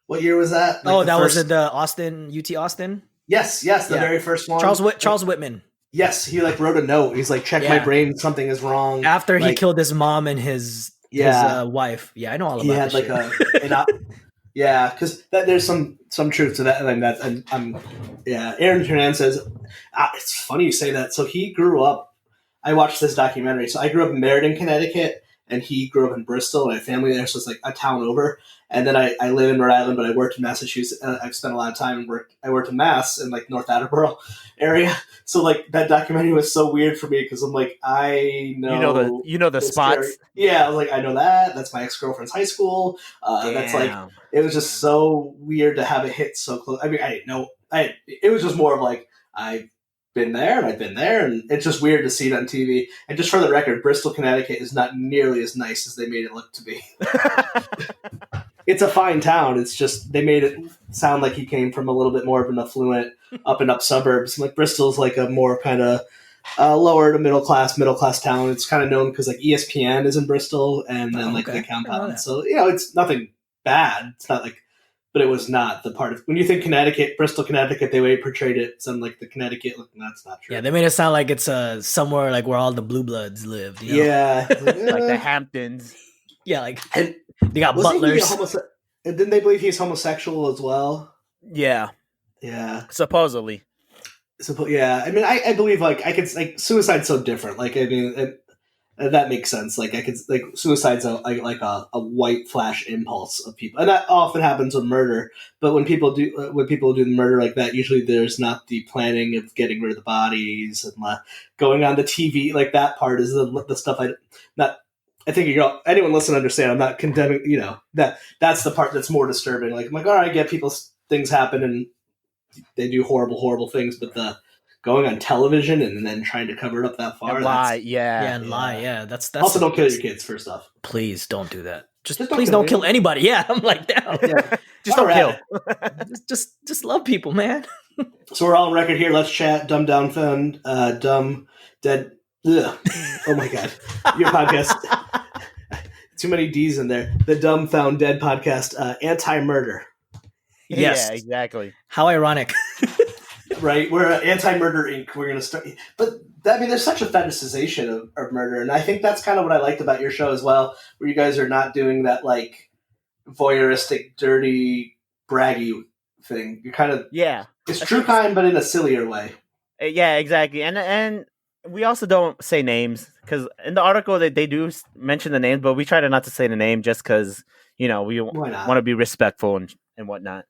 what year was that? Like oh, the that first... was at the UT Austin. Yes, the Yeah. very first one. Charles Whitman. Yes, he like wrote a note. He's like, check my Yeah. brain, something is wrong. After he Like, killed his mom and his wife. Yeah, I know all about he had this like shit. yeah, because there's some truth to that. And yeah, Aaron Hernandez says, it's funny you say that. So he grew up. I watched this documentary. So I grew up in Meriden, Connecticut, and he grew up in Bristol, and I had family there, so it's like a town over. And then I live in Rhode Island, but I worked in Massachusetts. I've spent a lot of time and I worked in Mass in like North Attleboro area. So like that documentary was so weird for me because I'm like, I know You know the spots. area. Yeah, I was like, I know that. That's my ex-girlfriend's high school. That's like, it was just so weird to have it hit so close. I mean, I didn't know. It was just more of like, I've been there and I've been there, and it's just weird to see it on TV. And just for the record, Bristol, Connecticut is not nearly as nice as they made it look to be. It's a fine town. It's just they made it sound like he came from a little bit more of an affluent up and up suburbs. Like Bristol's like a more kind of lower to middle class town. It's kind of known because like ESPN is in Bristol, and then the compound. So it's nothing bad. It's not like. But it was not the part of when you think Connecticut, Bristol, Connecticut. The way they portrayed it, some like the Connecticut. That's not true. Yeah, they made it sound like it's somewhere like where all the blue bloods lived. You know? Yeah, like the Hamptons. Yeah, like and they got butlers. And didn't they believe he's homosexual as well? Yeah, supposedly. Yeah, I mean, I believe like I could like suicide's so different. Like I mean. That makes sense. Like I could like suicide's a white flash impulse of people, and that often happens with murder. But when people do the murder like that, usually there's not the planning of getting rid of the bodies and going on the TV. Like that part is the stuff I think anyone listen understand. I'm not condemning. That's the part that's more disturbing. Like I'm like, all right, I get things happen and they do horrible things, but the going on television and then trying to cover it up that far. And lie, lie. Yeah, that's also don't kill your kids. First off, please don't do that. Just don't please don't kill anybody. Yeah, I'm like that. Yeah. Just don't kill. just love people, man. So we're all on record here. Let's chat. Dumb down found. Dumb dead. Ugh. Oh my god, your podcast. Too many D's in there. The Dumb Found Dead podcast. Anti-murder. Yes, yeah, exactly. How ironic. Right, we're Anti-Murder Inc. We're going to start, but I mean, there's such a fetishization of murder, and I think that's kind of what I liked about your show as well, where you guys are not doing that like voyeuristic, dirty, braggy thing. You're kind of it's true crime, but in a sillier way. Yeah, exactly, and we also don't say names because in the article they do mention the names, but we try to not to say the name just because we want to be respectful and whatnot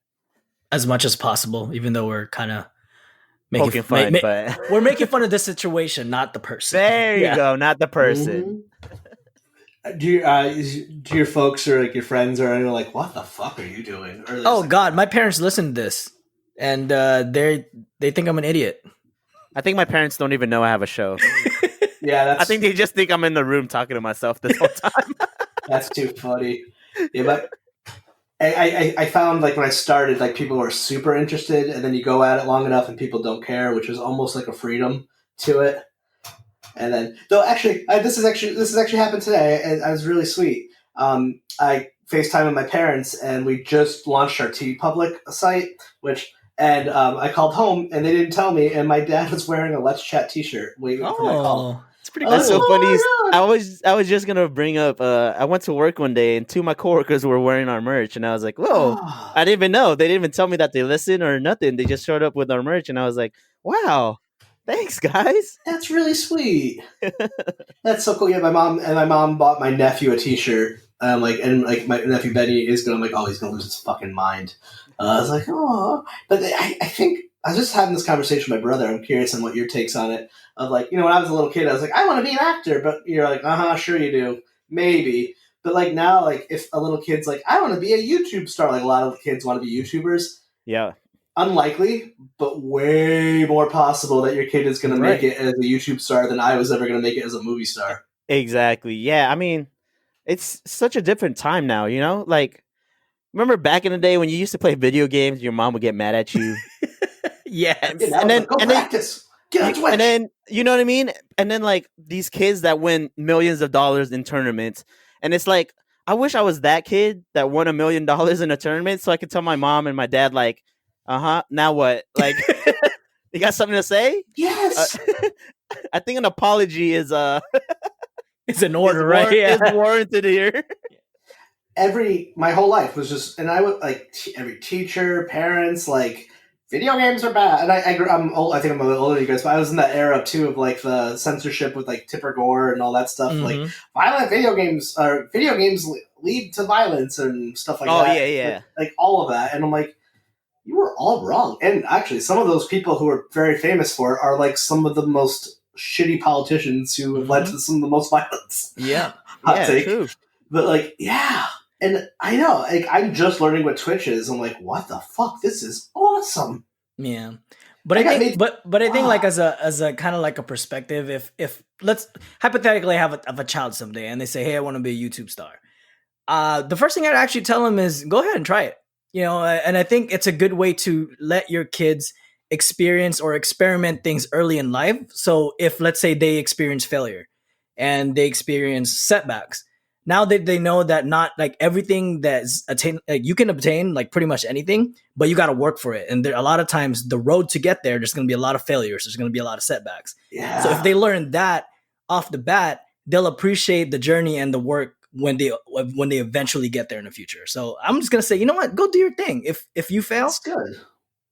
as much as possible, even though we're kind of. Poking fun, but we're making fun of this situation, not the person. There you go, not the person. Mm-hmm. Do your folks or like your friends or anyone like, what the fuck are you doing? Or God, my parents listen to this, and they think I'm an idiot. I think my parents don't even know I have a show. Yeah, I think they just think I'm in the room talking to myself this whole time. That's too funny. Yeah, but. I found like when I started, like people were super interested, and then you go at it long enough and people don't care, which is almost like a freedom to it. And then, though, actually, this has actually happened today, and I was really sweet. I FaceTime with my parents, and we just launched our TeePublic site, and I called home, and they didn't tell me, and my dad was wearing a Let's Chat T-shirt waiting for my call. It's pretty cool. That's so funny. I was just gonna bring up. I went to work one day and two of my coworkers were wearing our merch, and I was like, "Whoa!" I didn't even know. They didn't even tell me that they listened or nothing. They just showed up with our merch, and I was like, "Wow, thanks, guys." That's really sweet. That's so cool. Yeah, my mom bought my nephew a T-shirt. And my nephew Benny is gonna, oh, he's gonna lose his fucking mind. I was like, oh, but I think I was just having this conversation with my brother. I'm curious on what your takes on it. Of like, when I was a little kid, I was like, I want to be an actor, but you're like, sure you do, maybe. But like now, like if a little kid's like, I want to be a YouTube star, like a lot of kids want to be YouTubers. Yeah. Unlikely, but way more possible that your kid is going to make it as a YouTube star than I was ever going to make it as a movie star. Exactly. Yeah. I mean, it's such a different time now, Like, remember back in the day when you used to play video games, your mom would get mad at you. Yes. And then go practice. Get on Twitch. And then, you know what I mean? And then, like, these kids that win millions of dollars in tournaments. And it's like, I wish I was that kid that won $1 million in a tournament so I could tell my mom and my dad, like, now what? Like, you got something to say? Yes. I think an apology is it's an order, right? Yeah. Is warranted here. My whole life was just, and I would like every teacher, parents, like, video games are bad. And I'm old. I think I'm a little older than you guys, but I was in that era too of like the censorship with like Tipper Gore and all that stuff. Mm-hmm. Like violent video games lead to violence and stuff like that. Oh yeah. Like all of that. And I'm like, you were all wrong. And actually, some of those people who are very famous for it are like some of the most shitty politicians who have led to some of the most violence. Yeah. Hot take. True. But like, yeah. And I know, like, I'm just learning what Twitch is. I'm like, what the fuck? This is awesome. Yeah. But I think like as a kind of like a perspective, if let's hypothetically have a child someday and they say, hey, I want to be a YouTube star. The first thing I'd actually tell them is go ahead and try it. And I think it's a good way to let your kids experience or experiment things early in life. So if, let's say, they experience failure and they experience setbacks, now that they know that not like everything that's you can obtain like pretty much anything, but you got to work for it. And there a lot of times the road to get there, there's going to be a lot of failures. There's going to be a lot of setbacks. Yeah. So if they learn that off the bat, they'll appreciate the journey and the work when they eventually get there in the future. So I'm just going to say, you know what, go do your thing. If you fail, that's good.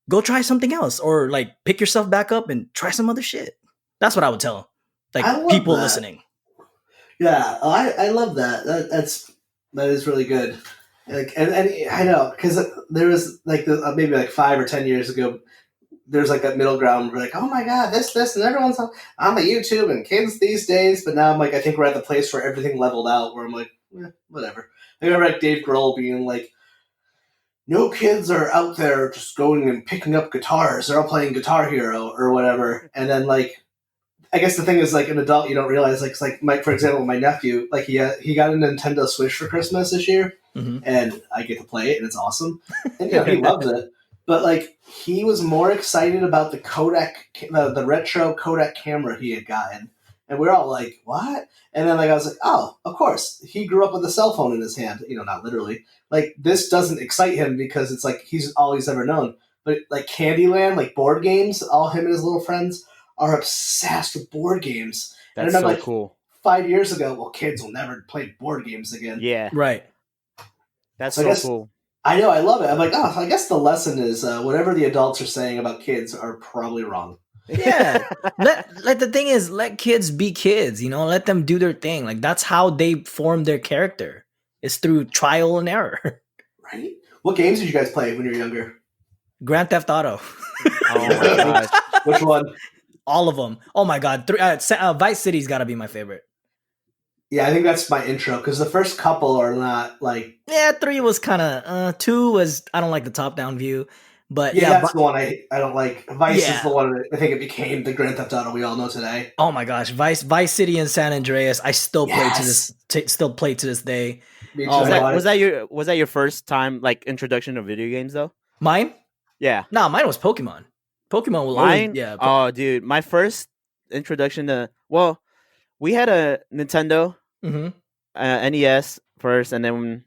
Go try something else or like pick yourself back up and try some other shit. That's what I would tell like people listening. Yeah, I love that. That is really good. Like, and I know because there was like maybe like 5 or 10 years ago, there's like that middle ground where like, oh my god, this and everyone's on my YouTube and kids these days. But now I'm like, I think we're at the place where everything leveled out. Where I'm like, whatever. I remember like Dave Grohl being like, no kids are out there just going and picking up guitars. They're all playing Guitar Hero or whatever. And then like, I guess the thing is, like, an adult, you don't realize, like, for example, my nephew, like, he got a Nintendo Switch for Christmas this year, and I get to play it, and it's awesome. And, he loves it. But, like, he was more excited about the Kodak, the retro Kodak camera he had gotten. And we were all like, what? And then, like, I was like, oh, of course. He grew up with a cell phone in his hand. Not literally. Like, this doesn't excite him because it's, like, he's all he's ever known. But, like, Candyland, like, board games, all him and his little friends are obsessed with board games. That's so cool. 5 years ago, well, kids will never play board games again. Yeah. Right. That's so cool. I know, I love it. I'm like, I guess the lesson is whatever the adults are saying about kids are probably wrong. Yeah. The thing is, let kids be kids, let them do their thing. Like, that's how they form their character. It's through trial and error. Right? What games did you guys play when you were younger? Grand Theft Auto. Oh my gosh. Which one? All of them. Oh my god. Vice City's got to be my favorite. Yeah, I think that's my intro because the first couple are not like. Yeah, 3 was kind of. 2 was, I don't like the top down view, but yeah, that's the one I don't like. Vice is the one that I think it became the Grand Theft Auto we all know today. Oh my gosh, Vice City and San Andreas, I still play to this day. Was that your first time like introduction to video games though? Mine? Yeah. No, mine was Pokemon. Pokemon will always, yeah. Oh, dude, my first introduction to we had a Nintendo, NES first, and then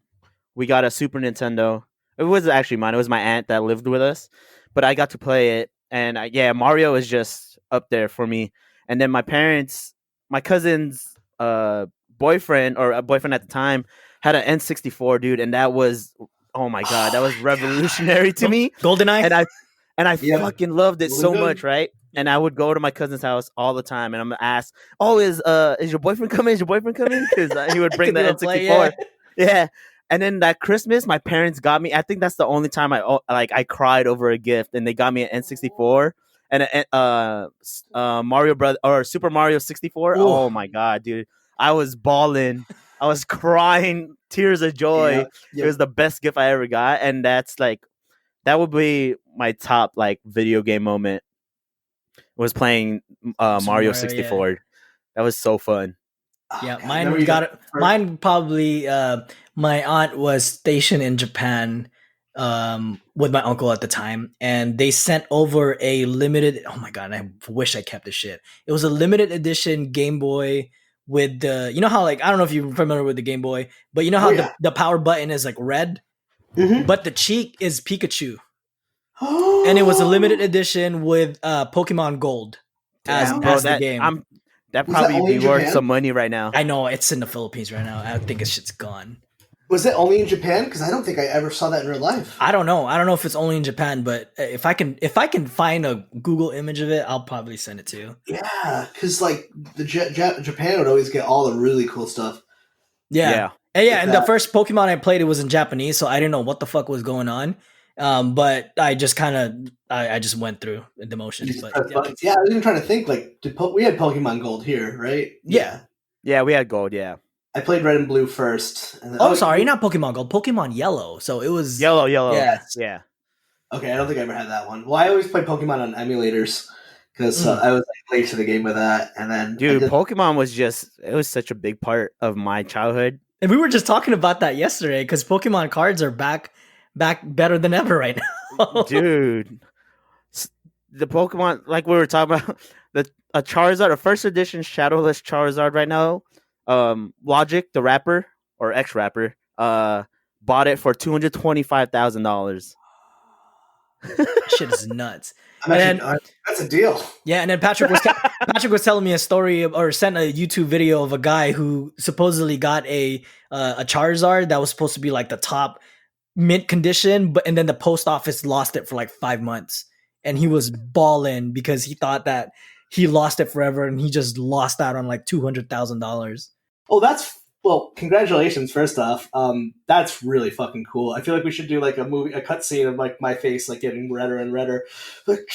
we got a Super Nintendo. It was actually mine. It was my aunt that lived with us, but I got to play it, and Mario is just up there for me. And then my cousins, boyfriend or a boyfriend at the time had an N64, dude, and that was, oh my god, that was revolutionary to me. GoldenEye. And I Yep. fucking loved it so Really good. much, right? And I would go to my cousin's house all the time, and I'm gonna ask, "Oh, is your boyfriend coming? Is your boyfriend coming?" Because he would bring the Could do a N64. play, Yeah. And then that Christmas, my parents got me. I think that's the only time I cried over a gift, and they got me an N64 and Mario Brother or Super Mario 64. Ooh. Oh my god, dude! I was bawling. I was crying tears of joy. Yeah. It was the best gift I ever got, and that's like that would be my top like video game moment. Was playing Super Mario Mario, 64. yeah. That was so fun. Yeah, God, mine remember you got it. got- Mine probably. My aunt was stationed in Japan, with my uncle at the time, and they sent over a limited. Oh my god! I wish I kept this shit. It was a limited edition Game Boy with the. You know how like I don't know if you're familiar with the Game Boy, but you know how Oh, yeah. the power button is like red, Mhm. but the cheek is Pikachu, and it was a limited edition with Pokemon Gold as Damn. Bro, the that game. that Was that probably only be in worth Japan? some money right now. I know it's in the Philippines right now. I think it's shit's gone. Was it only in Japan? Because I don't think I ever saw that in real life. I don't know. I don't know if it's only in Japan, but if I can find a Google image of it, I'll probably send it to you. Yeah, because like the Japan would always get all the really cool stuff. Yeah. And the first Pokemon I played, it was in Japanese, so I didn't know what the fuck was going on. But I just kind of I just went through the motions. You But press buttons. Yeah, I was even trying to think like we had Pokemon Gold here, right? Yeah. Yeah, we had gold. Yeah, I played Red and Blue first. And then, oh, sorry, not Pokemon Gold, Pokemon Yellow. So it was yellow. Yeah. Yeah. Okay, I don't think I ever had that one. Well, I always played Pokemon on emulators because I was like, late to the game with that. And then, Dude, Pokemon was it was such a big part of my childhood. And we were just talking about that yesterday because Pokemon cards are back better than ever right now. Dude, the Pokemon, like we were talking about, a Charizard, a first edition Shadowless Charizard right now. Logic, the rapper or ex rapper, bought it for $225,000. Shit is nuts. that's a deal. Yeah, and then Patrick was telling me a story or sent a YouTube video of a guy who supposedly got a Charizard that was supposed to be like the top mint condition, and then the post office lost it for like 5 months, and he was balling because he thought that he lost it forever, and he just lost out on like $200,000. Oh, congratulations, first off. That's really fucking cool. I feel like we should do like a cutscene of like my face like getting redder and redder. Like,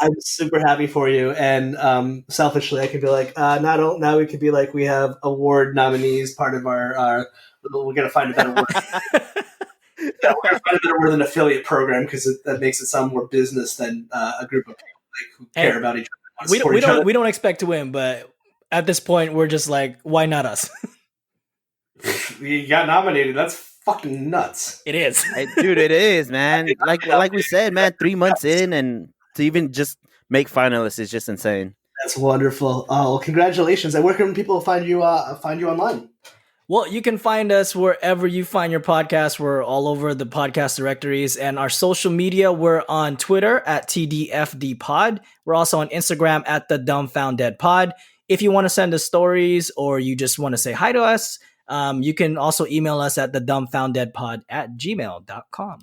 I'm super happy for you, and selfishly, I could be like, now we could be like, we have award nominees, part of our we're gonna find a better word. We're gonna find a better word than affiliate program because that makes it sound more business than a group of people who care about each other. We don't expect to win, but at this point, we're just like, why not us? You got nominated. That's fucking nuts. It is, Dude. It is, man. Like we said, man. 3 months in, and to even just make finalists is just insane. That's wonderful. Oh, well, congratulations! And where can people find you online? Well, you can find us wherever you find your podcast. We're all over the podcast directories, and our social media, we're on Twitter at TDFDpod. We're also on Instagram at the Dumbfounded Pod. If you want to send us stories or you just want to say hi to us, you can also email us at thedumbfoundedpod@gmail.com.